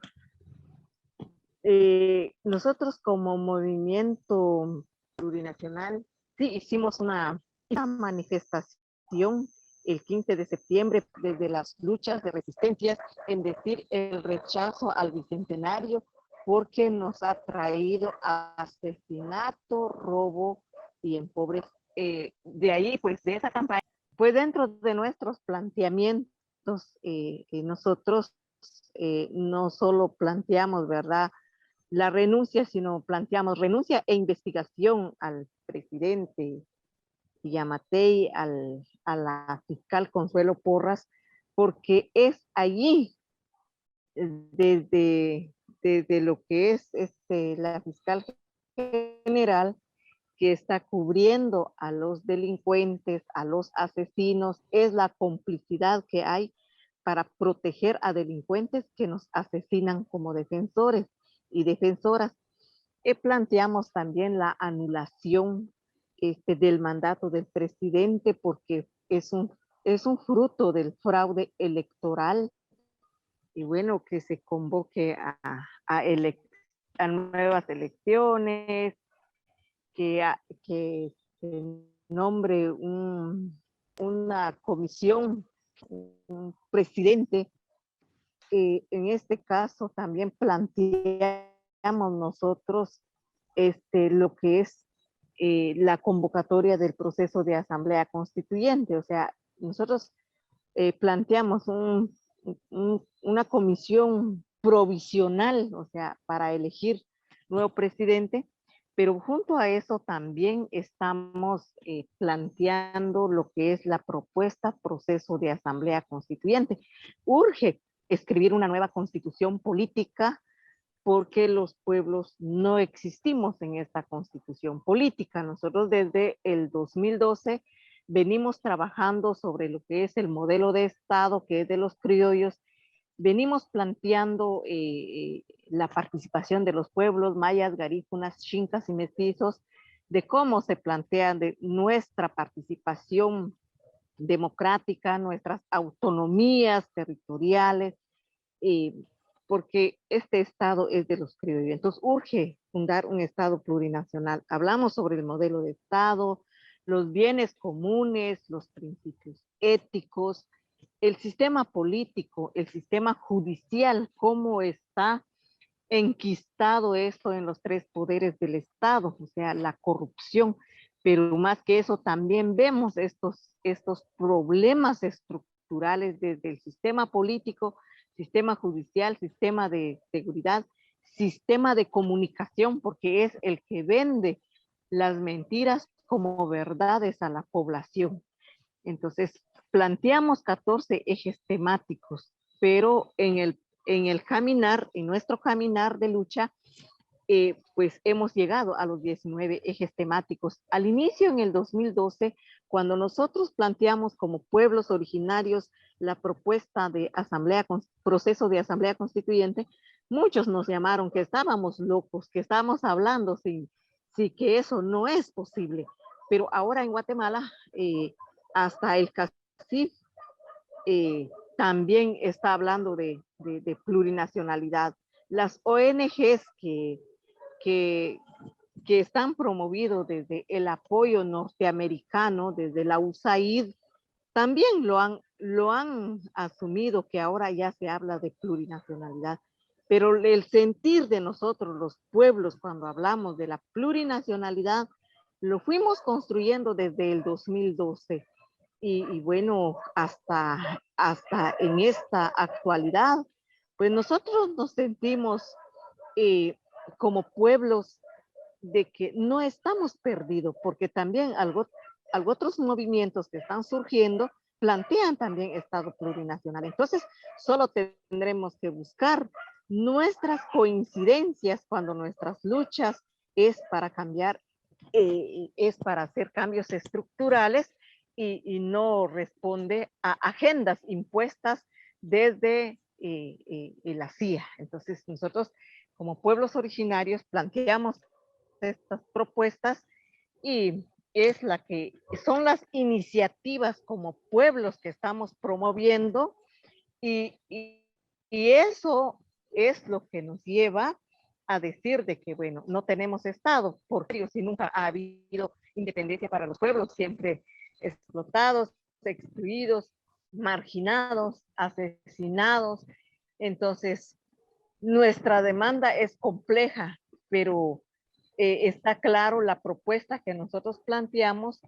Speaker 5: nosotros como movimiento plurinacional, sí hicimos una manifestación el 15 de septiembre desde las luchas de resistencia en decir el rechazo al bicentenario porque nos ha traído asesinato, robo y empobrecido. De ahí, pues, de esa campaña, pues dentro de nuestros planteamientos, nosotros no solo planteamos, ¿verdad?, la renuncia, sino planteamos renuncia e investigación al presidente Yamatei, a la fiscal Consuelo Porras, porque es allí, desde lo que es la fiscal general, que está cubriendo a los delincuentes, a los asesinos, es la complicidad que hay para proteger a delincuentes que nos asesinan como defensores y defensoras. Planteamos también la anulación del mandato del presidente porque es un fruto del fraude electoral y bueno, que se convoque a nuevas elecciones, que se nombre una comisión, un presidente. En este caso también planteamos nosotros lo que es la convocatoria del proceso de asamblea constituyente. O sea, nosotros planteamos una comisión provisional, o sea, para elegir nuevo presidente, pero junto a eso también estamos planteando lo que es la propuesta proceso de asamblea constituyente. Urge escribir una nueva constitución política porque los pueblos no existimos en esta constitución política. Nosotros desde el 2012 venimos trabajando sobre lo que es el modelo de Estado, que es de los criollos. Venimos planteando la participación de los pueblos mayas, garífunas, chincas y mestizos, de cómo se plantea de nuestra participación democrática, nuestras autonomías territoriales, porque este Estado es de los criollos. Entonces urge fundar un Estado plurinacional. Hablamos sobre el modelo de Estado, los bienes comunes, los principios éticos, el sistema político, el sistema judicial, cómo está enquistado esto en los tres poderes del Estado, o sea, la corrupción, pero más que eso también vemos estos problemas estructurales desde el sistema político, sistema judicial, sistema de seguridad, sistema de comunicación, porque es el que vende las mentiras como verdades a la población. Entonces, planteamos 14 ejes temáticos, pero en el caminar, en nuestro caminar de lucha, pues hemos llegado a los 19 ejes temáticos. Al inicio, en el 2012, cuando nosotros planteamos como pueblos originarios la propuesta de proceso de asamblea constituyente, muchos nos llamaron que estábamos locos, que estábamos hablando sí, que eso no es posible. Pero ahora en Guatemala, hasta el CACIF también está hablando de plurinacionalidad. Las ONGs que están promovidos desde el apoyo norteamericano, desde la USAID, también lo han asumido, que ahora ya se habla de plurinacionalidad. Pero el sentir de nosotros, los pueblos, cuando hablamos de la plurinacionalidad, lo fuimos construyendo desde el 2012. Y bueno, hasta en esta actualidad, pues nosotros nos sentimos como pueblos de que no estamos perdidos, porque también otros movimientos que están surgiendo plantean también Estado plurinacional. Entonces, solo tendremos que buscar nuestras coincidencias cuando nuestras luchas es para cambiar, es para hacer cambios estructurales y no responde a agendas impuestas desde la CIA. Entonces, nosotros como pueblos originarios planteamos estas propuestas y son las iniciativas como pueblos que estamos promoviendo y eso es lo que nos lleva a decir de que, bueno, no tenemos Estado, porque si nunca ha habido independencia para los pueblos, siempre explotados, excluidos, marginados, asesinados. Entonces, nuestra demanda es compleja, pero está claro la propuesta que nosotros planteamos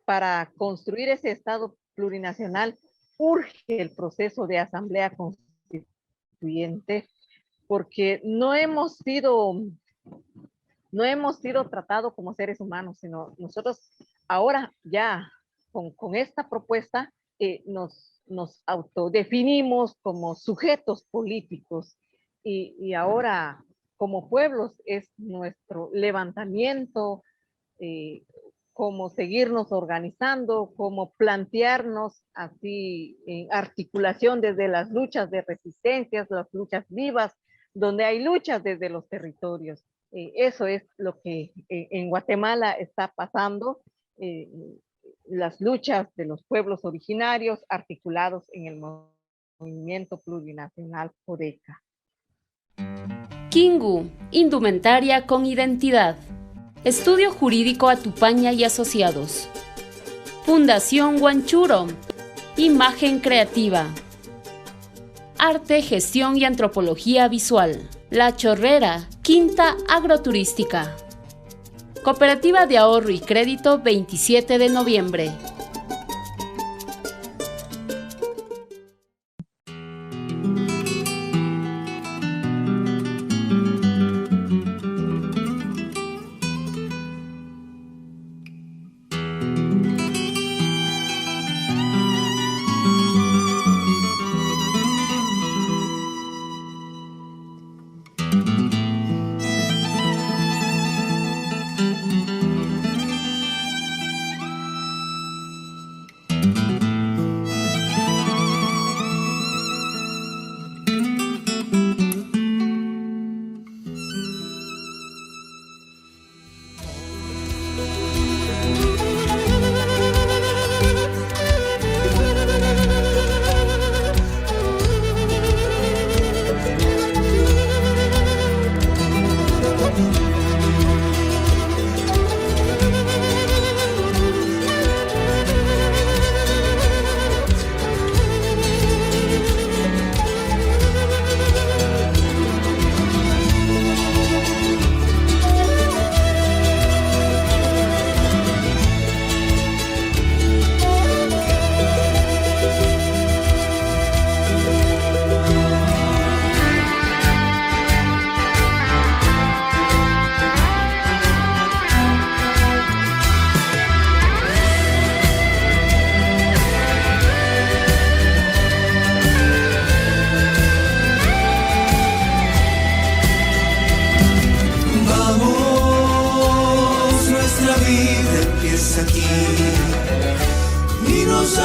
Speaker 5: para construir ese Estado plurinacional. Urge el proceso de asamblea constituyente porque no hemos sido tratados como seres humanos, sino nosotros ahora ya con esta propuesta nos autodefinimos como sujetos políticos y ahora como pueblos es nuestro levantamiento, cómo seguirnos organizando, cómo plantearnos así en articulación desde las luchas de resistencias, las luchas vivas, donde hay luchas desde los territorios. Eso es lo que en Guatemala está pasando, las luchas de los pueblos originarios articulados en el movimiento plurinacional JODECA.
Speaker 2: Kingu, indumentaria con identidad. Estudio Jurídico Atupaña y Asociados. Fundación Huanchuro. Imagen creativa. Arte, gestión y antropología visual. La Chorrera, Quinta Agroturística. Cooperativa de Ahorro y Crédito 27 de noviembre.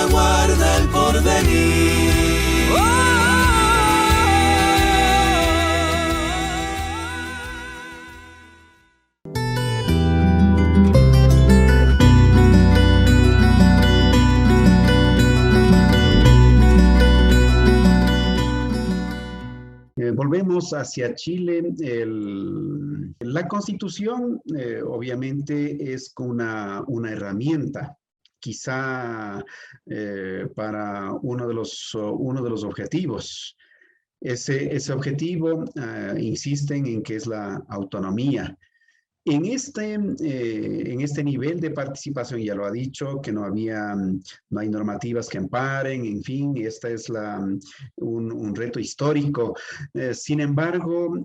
Speaker 6: aguarda el porvenir.
Speaker 1: Volvemos hacia Chile. La Constitución obviamente es una herramienta, quizá para uno de los objetivos. Ese objetivo insisten en que es la autonomía. En este nivel de participación, ya lo ha dicho, que no hay normativas que amparen, en fin, este es un reto histórico. Sin embargo,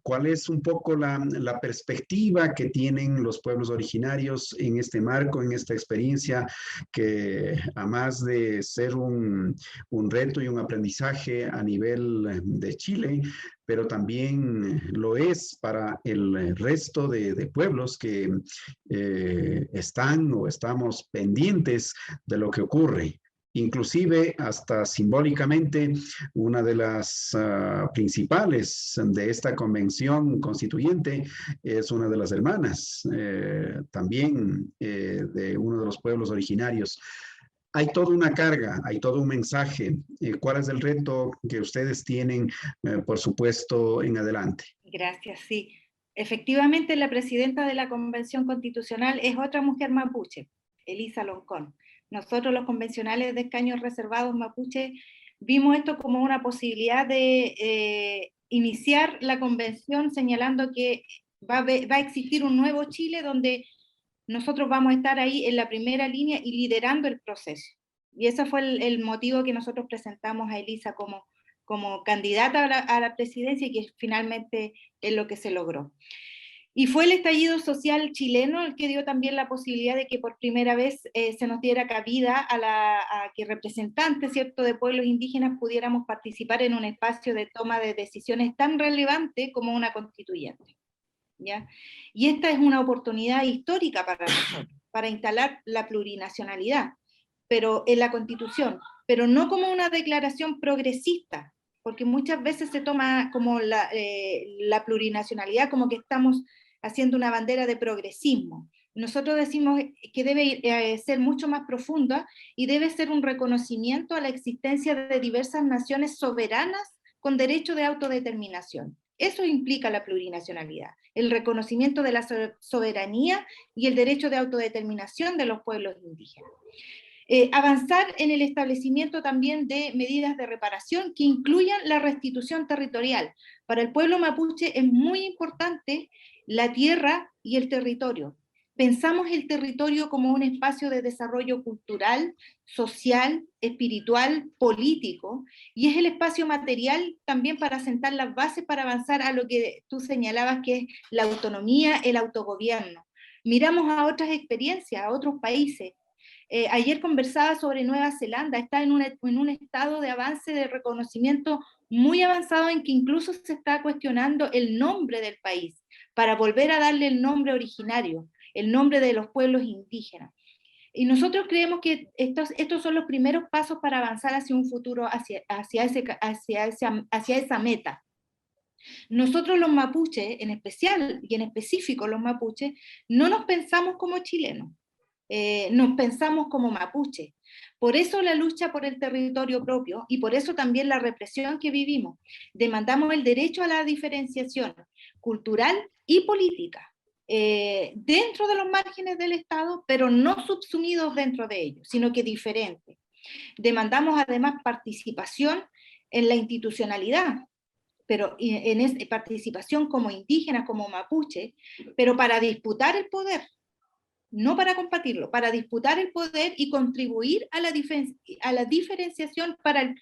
Speaker 1: ¿cuál es un poco la perspectiva que tienen los pueblos originarios en este marco, en esta experiencia, que además de ser un reto y un aprendizaje a nivel de Chile, pero también lo es para el resto de pueblos que están o estamos pendientes de lo que ocurre? Inclusive, hasta simbólicamente, una de las principales de esta convención constituyente es una de las hermanas, también de uno de los pueblos originarios. Hay toda una carga, hay todo un mensaje. ¿Cuál es el reto que ustedes tienen, por supuesto, en adelante?
Speaker 3: Gracias, sí. Efectivamente, la presidenta de la Convención Constitucional es otra mujer mapuche, Elisa Loncón. Nosotros, los convencionales de escaños reservados mapuche, vimos esto como una posibilidad de iniciar la convención señalando que va a existir un nuevo Chile donde nosotros vamos a estar ahí en la primera línea y liderando el proceso. Y ese fue el motivo que nosotros presentamos a Elisa como candidata a la presidencia y que finalmente es lo que se logró. Y fue el estallido social chileno el que dio también la posibilidad de que por primera vez se nos diera cabida a que representantes, ¿cierto?, de pueblos indígenas pudiéramos participar en un espacio de toma de decisiones tan relevante como una constituyente. ¿Ya? Y esta es una oportunidad histórica para nosotros, para instalar la plurinacionalidad, pero en la Constitución, pero no como una declaración progresista, porque muchas veces se toma como la plurinacionalidad como que estamos haciendo una bandera de progresismo. Nosotros decimos que debe ser mucho más profunda y debe ser un reconocimiento a la existencia de diversas naciones soberanas con derecho de autodeterminación. Eso implica la plurinacionalidad, el reconocimiento de la soberanía y el derecho de autodeterminación de los pueblos indígenas. Avanzar en el establecimiento también de medidas de reparación que incluyan la restitución territorial. Para el pueblo mapuche es muy importante la tierra y el territorio. Pensamos el territorio como un espacio de desarrollo cultural, social, espiritual, político, y es el espacio material también para sentar las bases para avanzar a lo que tú señalabas que es la autonomía, el autogobierno. Miramos a otras experiencias, a otros países. Ayer conversaba sobre Nueva Zelanda, está en un estado de avance de reconocimiento muy avanzado en que incluso se está cuestionando el nombre del país para volver a darle el nombre originario, el nombre de los pueblos indígenas. Y nosotros creemos que estos son los primeros pasos para avanzar hacia un futuro, hacia esa meta. Nosotros los mapuches, en especial y en específico los mapuches, no nos pensamos como chilenos, nos pensamos como mapuches. Por eso la lucha por el territorio propio y por eso también la represión que vivimos. Demandamos el derecho a la diferenciación cultural y política, dentro de los márgenes del Estado, pero no subsumidos dentro de ellos, sino que diferentes. Demandamos además participación en la institucionalidad, pero participación como indígenas, como mapuche, pero para disputar el poder, no para compartirlo, para disputar el poder y contribuir a la diferenciación para el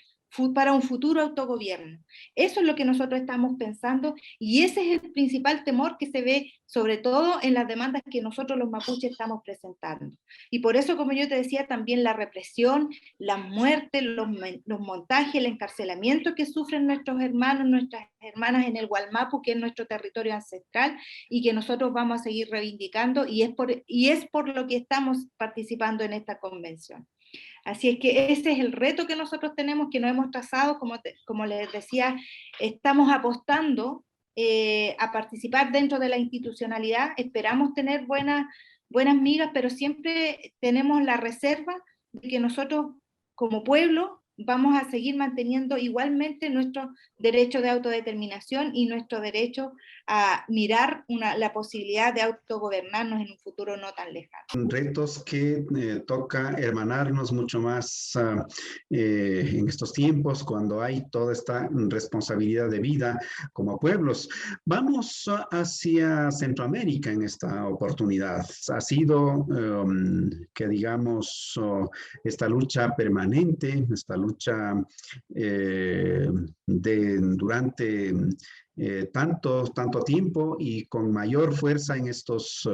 Speaker 3: para un futuro autogobierno. Eso es lo que nosotros estamos pensando y ese es el principal temor que se ve sobre todo en las demandas que nosotros los mapuches estamos presentando. Y por eso, como yo te decía, también la represión, la muerte, los montajes, el encarcelamiento que sufren nuestros hermanos, nuestras hermanas en el Gualmapu, que es nuestro territorio ancestral y que nosotros vamos a seguir reivindicando y es por lo que estamos participando en esta convención. Así es que ese es el reto que nosotros tenemos, que nos hemos trazado, como les decía, estamos apostando a participar dentro de la institucionalidad, esperamos tener buenas migas, pero siempre tenemos la reserva de que nosotros como pueblo vamos a seguir manteniendo igualmente nuestro derecho de autodeterminación y nuestro derecho a mirar la posibilidad de autogobernarnos en un futuro no tan lejano.
Speaker 1: Retos que toca hermanarnos mucho más en estos tiempos, cuando hay toda esta responsabilidad de vida como pueblos. Vamos hacia Centroamérica en esta oportunidad. Ha sido, que digamos, esta lucha permanente, esta lucha durante tanto tiempo y con mayor fuerza en estos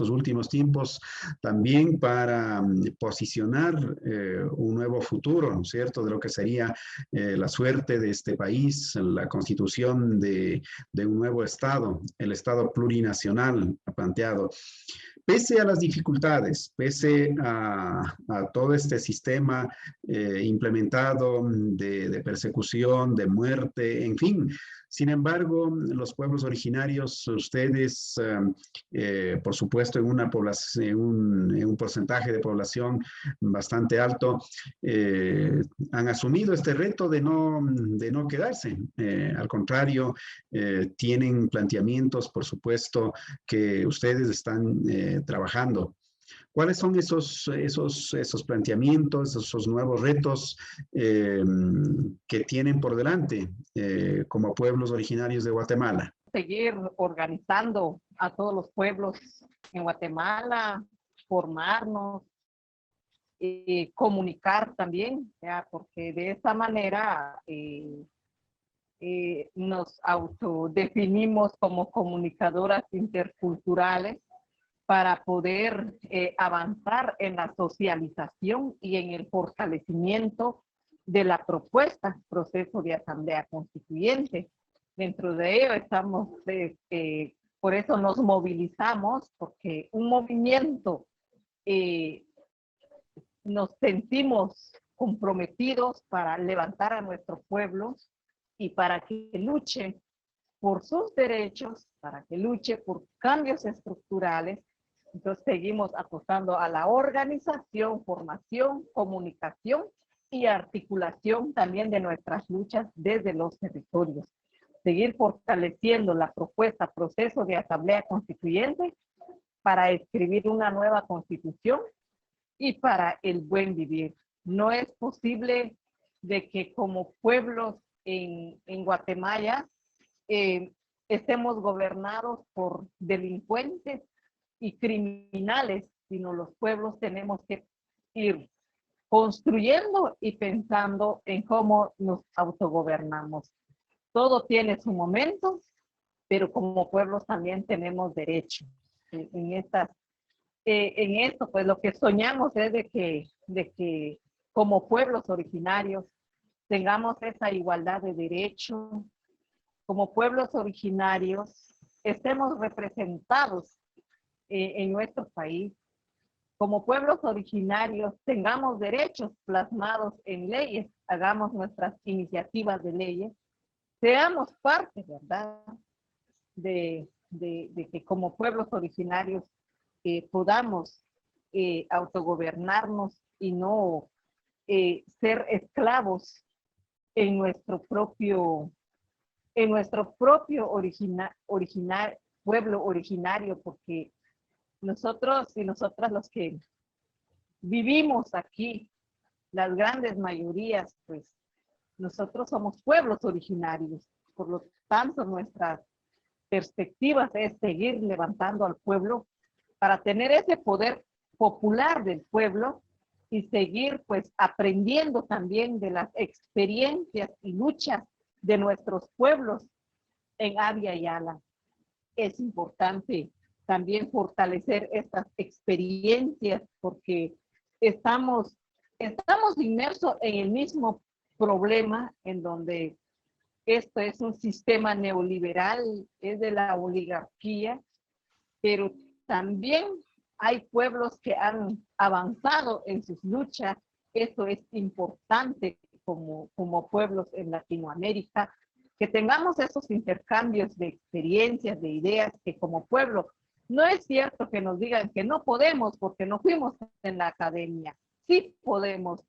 Speaker 1: últimos tiempos, también para posicionar un nuevo futuro, ¿no es cierto?, de lo que sería la suerte de este país, la constitución de un nuevo Estado, el Estado plurinacional planteado. Pese a las dificultades, pese a todo este sistema implementado de persecución, de muerte, en fin. Sin embargo, los pueblos originarios, ustedes, por supuesto, en una población, en un porcentaje de población bastante alto, han asumido este reto de no quedarse. Al contrario, tienen planteamientos, por supuesto, que ustedes están trabajando. ¿Cuáles son esos planteamientos, esos nuevos retos que tienen por delante como pueblos originarios de Guatemala?
Speaker 5: Seguir organizando a todos los pueblos en Guatemala, formarnos, comunicar también, ¿ya? Porque de esta manera nos autodefinimos como comunicadoras interculturales para poder avanzar en la socialización y en el fortalecimiento de la propuesta, proceso de asamblea constituyente. Dentro de ello estamos, por eso nos movilizamos, porque un movimiento nos sentimos comprometidos para levantar a nuestros pueblos y para que luche por sus derechos, para que luche por cambios estructurales. Entonces seguimos apostando a la organización, formación, comunicación y articulación también de nuestras luchas desde los territorios. Seguir fortaleciendo la propuesta, proceso de asamblea constituyente para escribir una nueva constitución y para el buen vivir. No es posible de que como pueblos en Guatemala estemos gobernados por delincuentes y criminales, sino los pueblos tenemos que ir construyendo y pensando en cómo nos autogobernamos. Todo tiene su momento, pero como pueblos también tenemos derecho. En esto, pues lo que soñamos es de que como pueblos originarios tengamos esa igualdad de derecho, como pueblos originarios estemos representados en nuestro país, como pueblos originarios tengamos derechos plasmados en leyes, hagamos nuestras iniciativas de leyes, seamos parte, ¿verdad?, de que como pueblos originarios podamos autogobernarnos y no ser esclavos en nuestro propio pueblo originario, porque nosotros y nosotras los que vivimos aquí, las grandes mayorías, pues nosotros somos pueblos originarios, por lo tanto nuestras perspectivas es seguir levantando al pueblo para tener ese poder popular del pueblo y seguir pues aprendiendo también de las experiencias y luchas de nuestros pueblos en Abya Yala. Es importante también fortalecer estas experiencias porque estamos inmersos en el mismo problema en donde esto es un sistema neoliberal, es de la oligarquía, pero también hay pueblos que han avanzado en sus luchas. Eso es importante como pueblos en Latinoamérica, que tengamos esos intercambios de experiencias, de ideas, que como pueblo, no es cierto que nos digan que no podemos porque no fuimos en la academia. Sí podemos,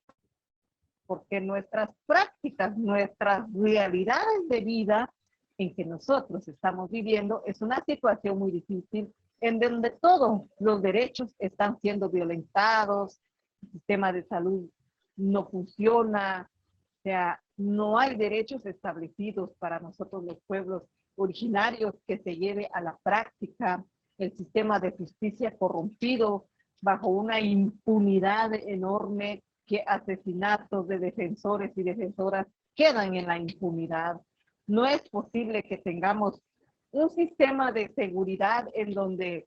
Speaker 5: porque nuestras prácticas, nuestras realidades de vida en que nosotros estamos viviendo es una situación muy difícil en donde todos los derechos están siendo violentados, el sistema de salud no funciona, o sea, no hay derechos establecidos para nosotros los pueblos originarios que se lleve a la práctica, el sistema de justicia corrompido bajo una impunidad enorme, que asesinatos de defensores y defensoras quedan en la impunidad. No es posible que tengamos un sistema de seguridad en donde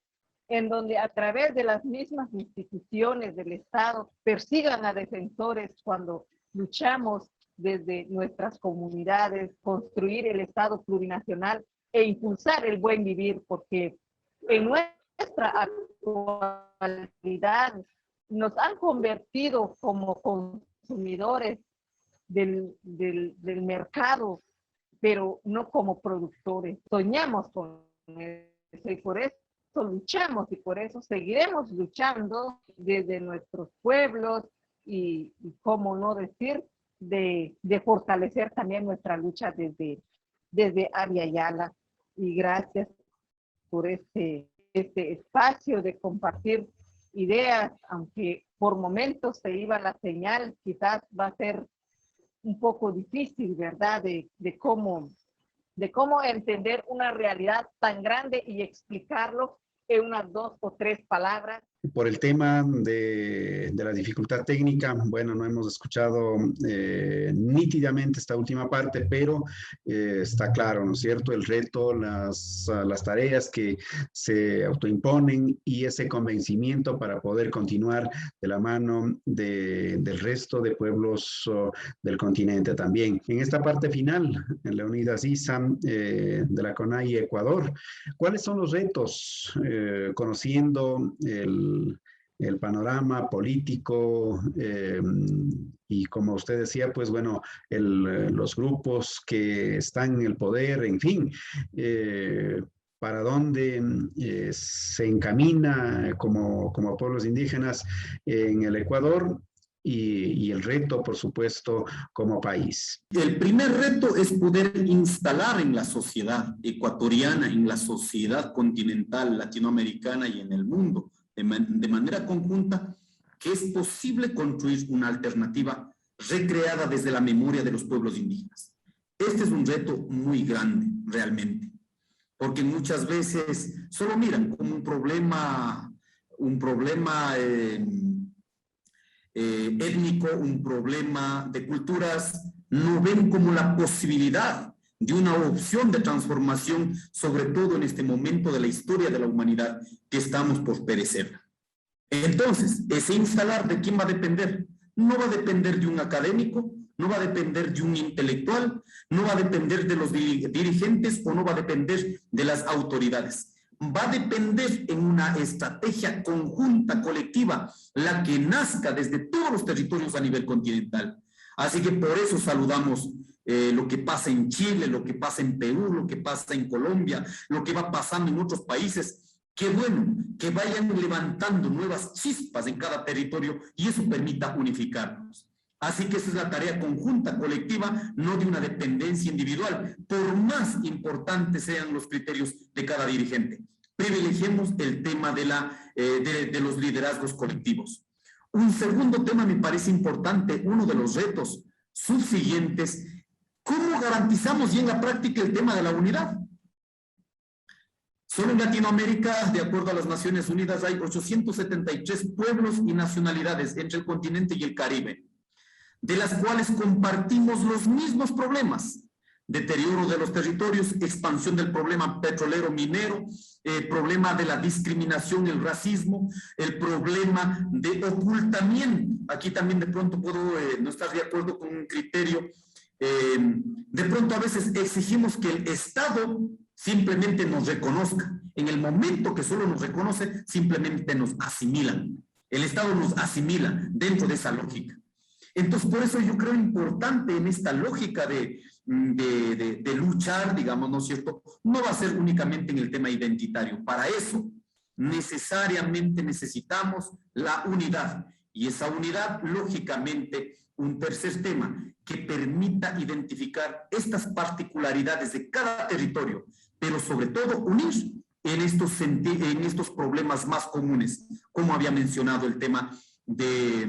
Speaker 5: a través de las mismas instituciones del Estado persigan a defensores cuando luchamos desde nuestras comunidades, construir el Estado plurinacional e impulsar el buen vivir, porque en nuestra actualidad nos han convertido como consumidores del mercado, pero no como productores. Soñamos con eso y por eso luchamos y por eso seguiremos luchando desde nuestros pueblos y cómo no decir, de fortalecer también nuestra lucha desde Abya Yala. Y gracias por este espacio de compartir ideas, aunque por momentos se iba la señal, quizás va a ser un poco difícil, ¿verdad? De cómo entender una realidad tan grande y explicarlo en unas 2 o 3 palabras.
Speaker 1: Por el tema de la dificultad técnica, bueno, no hemos escuchado nítidamente esta última parte, pero está claro, ¿no es cierto? El reto, las tareas que se autoimponen y ese convencimiento para poder continuar de la mano del resto de pueblos del continente también. En esta parte final, Leonidas Issa, de la CONAIE Ecuador, ¿cuáles son los retos conociendo el panorama político y como usted decía, pues bueno, los grupos que están en el poder, en fin, para dónde se encamina como pueblos indígenas en el Ecuador y el reto, por supuesto, como país?
Speaker 4: El primer reto es poder instalar en la sociedad ecuatoriana, en la sociedad continental latinoamericana y en el mundo, de manera conjunta, que es posible construir una alternativa recreada desde la memoria de los pueblos indígenas. Este es un reto muy grande, realmente, porque muchas veces solo miran como un problema étnico, un problema de culturas, no ven como la posibilidad de una opción de transformación, sobre todo en este momento de la historia de la humanidad que estamos por perecer. Entonces, ese instalar, ¿de quién va a depender? No va a depender de un académico, no va a depender de un intelectual, no va a depender de los dirigentes o no va a depender de las autoridades. Va a depender en una estrategia conjunta, colectiva, la que nazca desde todos los territorios a nivel continental. Así que por eso saludamos lo que pasa en Chile, lo que pasa en Perú, lo que pasa en Colombia, lo que va pasando en otros países. Qué bueno que vayan levantando nuevas chispas en cada territorio y eso permita unificarnos. Así que esa es la tarea conjunta, colectiva, no de una dependencia individual, por más importantes sean los criterios de cada dirigente. Privilegiemos el tema de los liderazgos colectivos. Un segundo tema me parece importante, uno de los retos subsiguientes, ¿cómo garantizamos y en la práctica el tema de la unidad? Solo en Latinoamérica, de acuerdo a las Naciones Unidas, hay 873 pueblos y nacionalidades entre el continente y el Caribe, de las cuales compartimos los mismos problemas: deterioro de los territorios, expansión del problema petrolero minero, problema de la discriminación, el racismo, el problema de ocultamiento. Aquí también de pronto puedo no estar de acuerdo con un criterio. De pronto a veces exigimos que el Estado simplemente nos reconozca. En el momento que solo nos reconoce, simplemente nos asimilan. El Estado nos asimila dentro de esa lógica. Entonces, por eso yo creo importante en esta lógica de luchar, digamos, ¿no es cierto? No va a ser únicamente en el tema identitario. Para eso, necesariamente necesitamos la unidad. Y esa unidad, lógicamente, un tercer tema que permita identificar estas particularidades de cada territorio, pero sobre todo unir en estos problemas más comunes, como había mencionado el tema de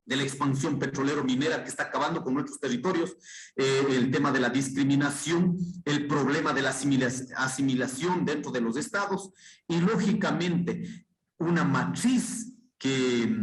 Speaker 4: la expansión petrolero-minera que está acabando con nuestros territorios, el tema de la discriminación, el problema de la asimilación dentro de los estados y, lógicamente, una matriz que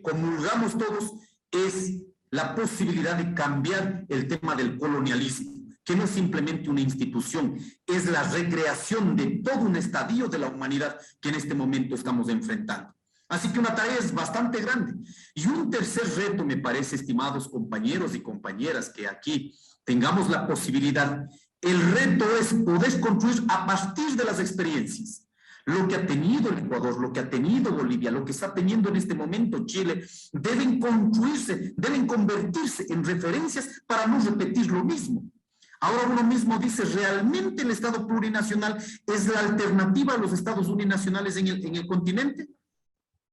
Speaker 4: comulgamos todos es la posibilidad de cambiar el tema del colonialismo, que no es simplemente una institución, es la recreación de todo un estadio de la humanidad que en este momento estamos enfrentando. Así que una tarea es bastante grande. Y un tercer reto, me parece, estimados compañeros y compañeras, que aquí tengamos la posibilidad. El reto es poder construir a partir de las experiencias. Lo que ha tenido el Ecuador, lo que ha tenido Bolivia, lo que está teniendo en este momento Chile, deben construirse, deben convertirse en referencias para no repetir lo mismo. Ahora uno mismo dice, ¿realmente el Estado plurinacional es la alternativa a los Estados uninacionales en el continente?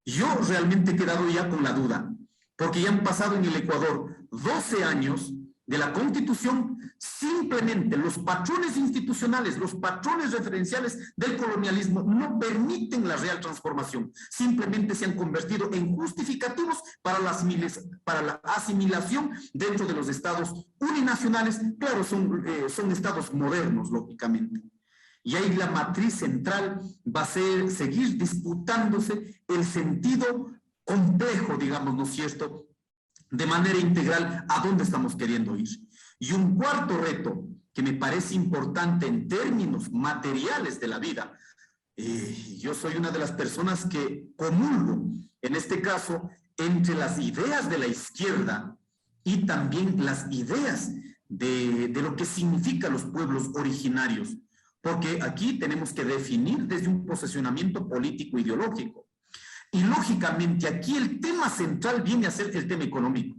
Speaker 4: Yo realmente he quedado ya con la duda, porque ya han pasado en el Ecuador 12 años de la Constitución. Simplemente los patrones institucionales, los patrones referenciales del colonialismo no permiten la real transformación. Simplemente se han convertido en justificativos para la asimilación dentro de los estados uninacionales. Claro, son estados modernos, lógicamente. Y ahí la matriz central va a seguir disputándose el sentido complejo, digamos, ¿no es cierto?, de manera integral a dónde estamos queriendo ir. Y un cuarto reto que me parece importante en términos materiales de la vida, yo soy una de las personas que comulgo, en este caso, entre las ideas de la izquierda y también las ideas de lo que significan los pueblos originarios, porque aquí tenemos que definir desde un posicionamiento político ideológico. Y lógicamente aquí el tema central viene a ser el tema económico.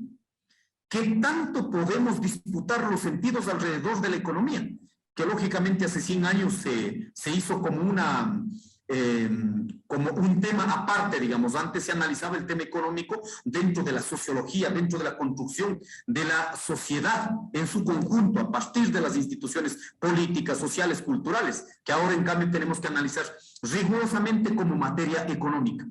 Speaker 4: ¿Qué tanto podemos disputar los sentidos alrededor de la economía? Que lógicamente hace 100 años se hizo como un tema aparte, digamos. Antes se analizaba el tema económico dentro de la sociología, dentro de la construcción de la sociedad en su conjunto, a partir de las instituciones políticas, sociales, culturales, que ahora en cambio tenemos que analizar rigurosamente como materia económica.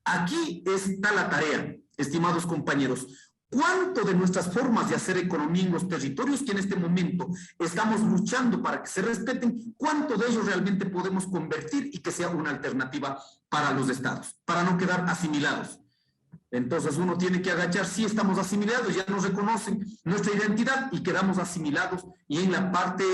Speaker 4: Aquí está la tarea, estimados compañeros. ¿Cuánto de nuestras formas de hacer economía en los territorios que en este momento estamos luchando para que se respeten, cuánto de ellos realmente podemos convertir y que sea una alternativa para los estados, para no quedar asimilados? Entonces uno tiene que agachar, sí estamos asimilados, ya nos reconocen nuestra identidad y quedamos asimilados y en la parte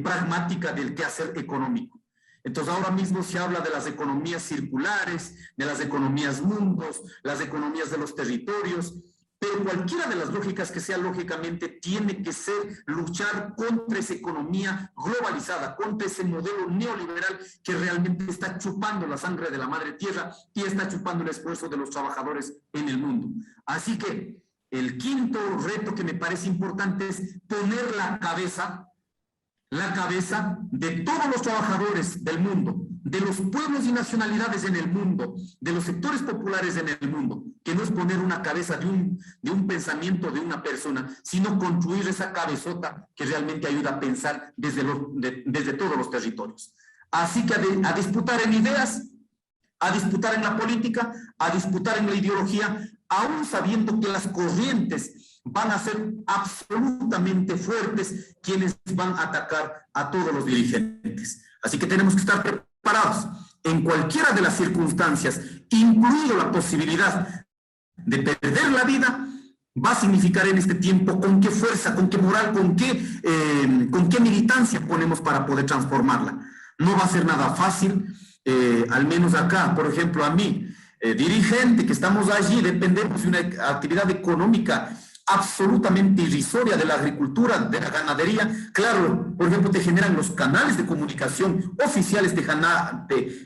Speaker 4: pragmática del quehacer económico. Entonces ahora mismo se habla de las economías circulares, de las economías mundos, las economías de los territorios, pero cualquiera de las lógicas que sea, lógicamente tiene que ser luchar contra esa economía globalizada, contra ese modelo neoliberal que realmente está chupando la sangre de la madre tierra y está chupando el esfuerzo de los trabajadores en el mundo. Así que el quinto reto que me parece importante es poner la cabeza de todos los trabajadores del mundo, de los pueblos y nacionalidades en el mundo, de los sectores populares en el mundo, que no es poner una cabeza de un pensamiento de una persona, sino construir esa cabezota que realmente ayuda a pensar desde todos los territorios. Así que a disputar en ideas, a disputar en la política, a disputar en la ideología, aún sabiendo que las corrientes van a ser absolutamente fuertes quienes van a atacar a todos los dirigentes.
Speaker 7: Así que tenemos que estar preparados en cualquiera de las circunstancias, incluido la posibilidad de perder la vida. Va a significar en este tiempo con qué fuerza, con qué moral, con qué militancia ponemos para poder transformarla. No va a ser nada fácil, al menos acá, por ejemplo, a mí, dirigente, que estamos allí, dependemos de una actividad económica absolutamente irrisoria de la agricultura, de la ganadería. Claro, por ejemplo, te generan los canales de comunicación oficiales, te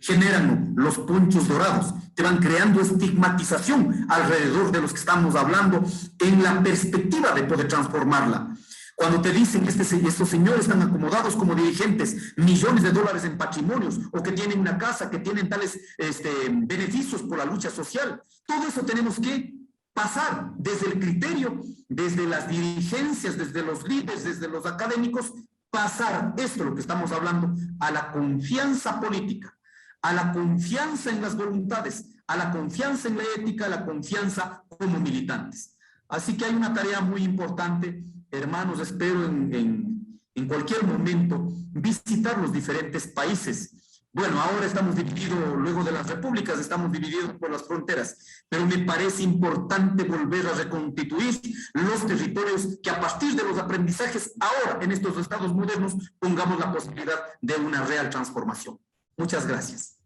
Speaker 7: generan los ponchos dorados, te van creando estigmatización alrededor de los que estamos hablando en la perspectiva de poder transformarla. Cuando te dicen que estos señores están acomodados como dirigentes, millones de dólares en patrimonios, o que tienen una casa, que tienen tales beneficios por la lucha social, todo eso tenemos que pasar desde el criterio, desde las dirigencias, desde los líderes, desde los académicos, pasar esto, lo que estamos hablando, a la confianza política, a la confianza en las voluntades, a la confianza en la ética, a la confianza como militantes. Así que hay una tarea muy importante, hermanos. Espero en cualquier momento visitar los diferentes países. Bueno, ahora estamos divididos, luego de las repúblicas, estamos divididos por las fronteras, pero me parece importante volver a reconstituir los territorios que a partir de los aprendizajes ahora en estos estados modernos pongamos la posibilidad de una real transformación. Muchas gracias.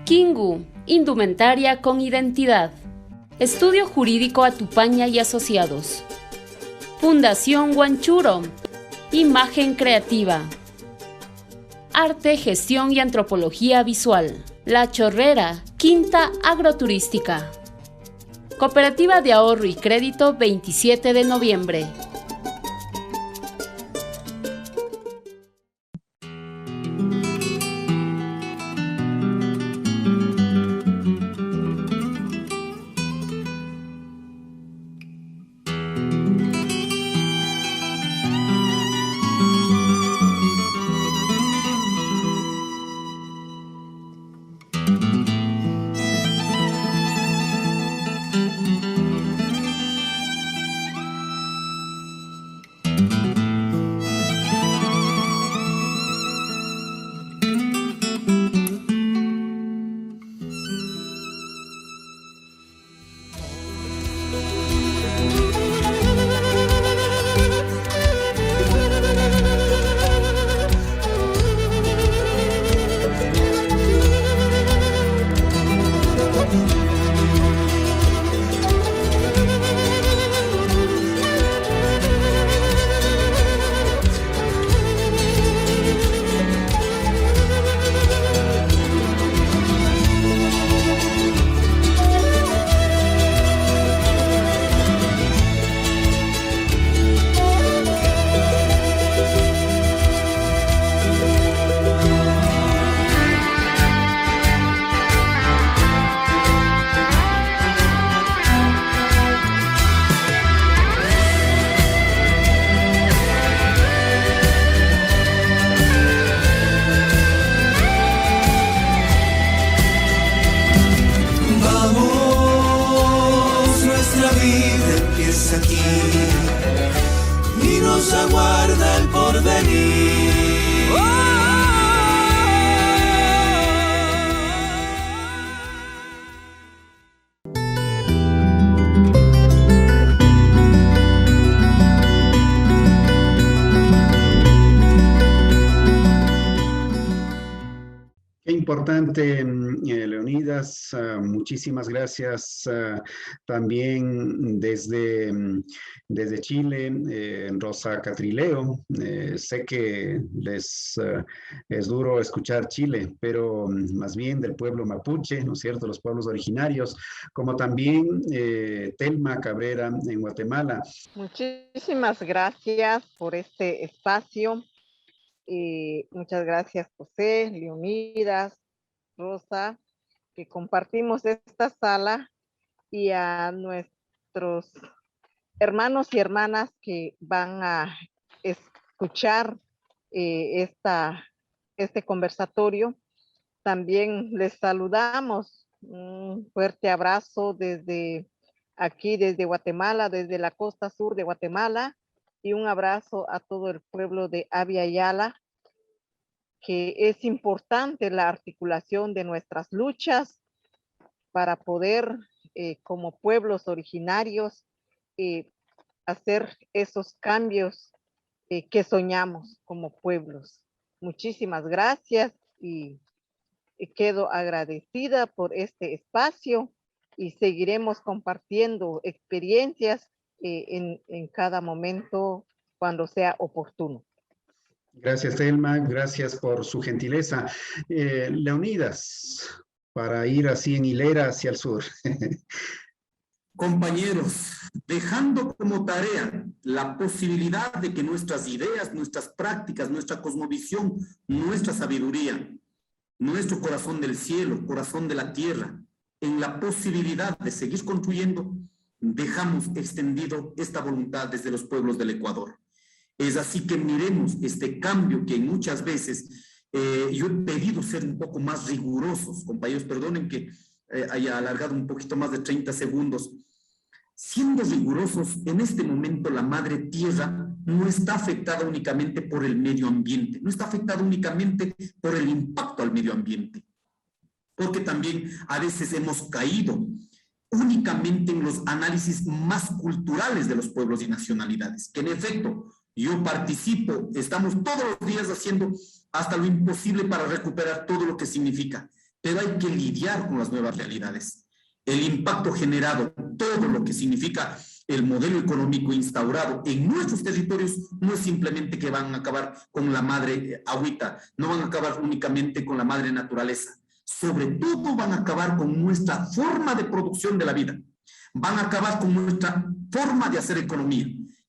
Speaker 2: Kingu, indumentaria con identidad. Estudio Jurídico Atupaña y Asociados. Fundación Huanchuro. Imagen creativa. Arte, gestión y antropología visual. La Chorrera, Quinta Agroturística. Cooperativa de Ahorro y Crédito 27 de noviembre.
Speaker 1: Importante, Leonidas, muchísimas gracias. También desde Chile, Rosa Catrileo. Sé que les es duro escuchar Chile, pero más bien del pueblo mapuche, ¿no es cierto?, los pueblos originarios, como también Telma Cabrera en Guatemala.
Speaker 5: Muchísimas gracias por este espacio. Muchas gracias, José, Leonidas, Rosa, que compartimos esta sala, y a nuestros hermanos y hermanas que van a escuchar este conversatorio. También les saludamos. Un fuerte abrazo desde aquí, desde Guatemala, desde la costa sur de Guatemala, y un abrazo a todo el pueblo de Abya Yala. que es importante la articulación de nuestras luchas para poder, como pueblos originarios, hacer esos cambios que soñamos como pueblos. Muchísimas gracias y quedo agradecida por este espacio y seguiremos compartiendo experiencias en cada momento cuando sea oportuno.
Speaker 1: Gracias, Telma. Gracias por su gentileza. Leonidas, para ir así en hilera hacia el sur.
Speaker 7: Compañeros, dejando como tarea la posibilidad de que nuestras ideas, nuestras prácticas, nuestra cosmovisión, nuestra sabiduría, nuestro corazón del cielo, corazón de la tierra, en la posibilidad de seguir construyendo, dejamos extendido esta voluntad desde los pueblos del Ecuador. Es así que miremos este cambio que muchas veces yo he pedido ser un poco más rigurosos. Compañeros, perdonen que haya alargado un poquito más de 30 segundos. Siendo rigurosos, en este momento la madre tierra no está afectada únicamente por el medio ambiente, no está afectada únicamente por el impacto al medio ambiente, porque también a veces hemos caído únicamente en los análisis más culturales de los pueblos y nacionalidades, que en efecto yo participo, estamos todos los días haciendo hasta lo imposible para recuperar todo lo que significa, pero hay que lidiar con las nuevas realidades. El impacto generado, todo lo que significa el modelo económico instaurado en nuestros territorios, no es simplemente que van a acabar con la madre agüita, no van a acabar únicamente con la madre naturaleza, sobre todo van a acabar con nuestra forma de producción de la vida, van a acabar con nuestra forma de hacer economía.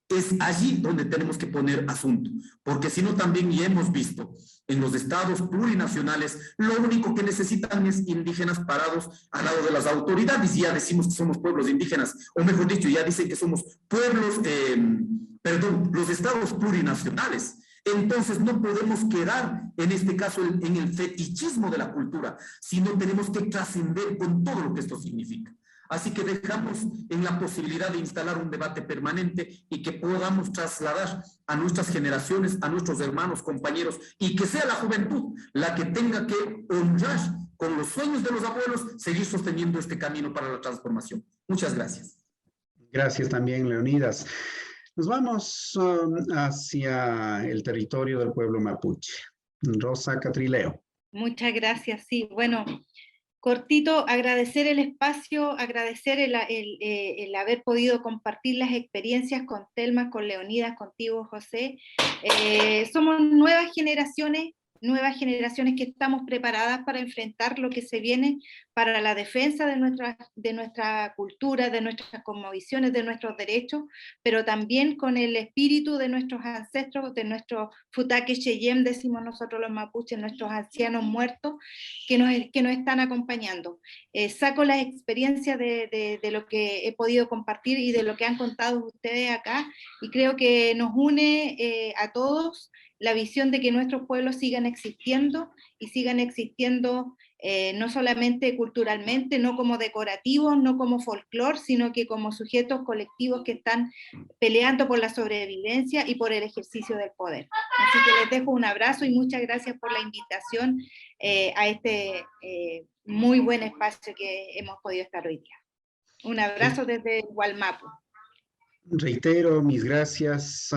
Speaker 7: Es allí donde tenemos que poner asunto, porque si no también ya hemos visto en los estados plurinacionales, lo único que necesitan es indígenas parados al lado de las autoridades, y ya decimos que somos pueblos indígenas, o mejor dicho, ya dicen que somos pueblos, los estados plurinacionales. Entonces no podemos quedar, en este caso, en el fetichismo de la cultura, sino tenemos que trascender con todo lo que esto significa. Así que dejamos en la posibilidad de instalar un debate permanente y que podamos trasladar a nuestras generaciones, a nuestros hermanos, compañeros, y que sea la juventud la que tenga que honrar con los sueños de los abuelos, seguir sosteniendo este camino para la transformación. Muchas gracias.
Speaker 1: Gracias también, Leonidas. Nos vamos hacia el territorio del pueblo mapuche. Rosa Catrileo.
Speaker 3: Muchas gracias, sí. Bueno, cortito, agradecer el espacio, agradecer el haber podido compartir las experiencias con Telma, con Leonidas, contigo, José. Somos nuevas generaciones que estamos preparadas para enfrentar lo que se viene, para la defensa de nuestra cultura, de nuestras cosmovisiones, de nuestros derechos, pero también con el espíritu de nuestros ancestros, de nuestros Futake Cheyem, decimos nosotros los mapuches, nuestros ancianos muertos, que nos están acompañando. Saco las experiencias de lo que he podido compartir y de lo que han contado ustedes acá, y creo que nos une a todos la visión de que nuestros pueblos sigan existiendo, y sigan existiendo no solamente culturalmente, no como decorativos, no como folclore, sino que como sujetos colectivos que están peleando por la sobrevivencia y por el ejercicio del poder. Así que les dejo un abrazo y muchas gracias por la invitación a este muy buen espacio que hemos podido estar hoy día. Un abrazo desde Gualmapu.
Speaker 1: Reitero mis gracias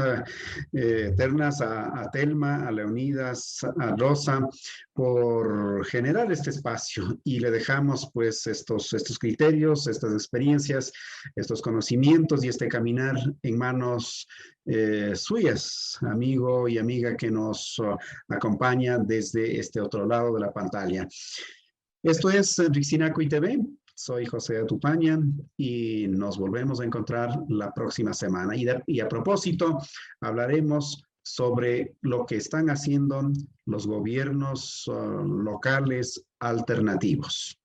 Speaker 1: eternas a Telma, a Leonidas, a Rosa, por generar este espacio, y le dejamos pues estos criterios, estas experiencias, estos conocimientos y este caminar en manos suyas, amigo y amiga que nos acompaña desde este otro lado de la pantalla. Esto es Rixinacuy TV. Soy José Atupaña y nos volvemos a encontrar la próxima semana. Y a propósito, hablaremos sobre lo que están haciendo los gobiernos locales alternativos.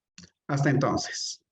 Speaker 1: Hasta entonces.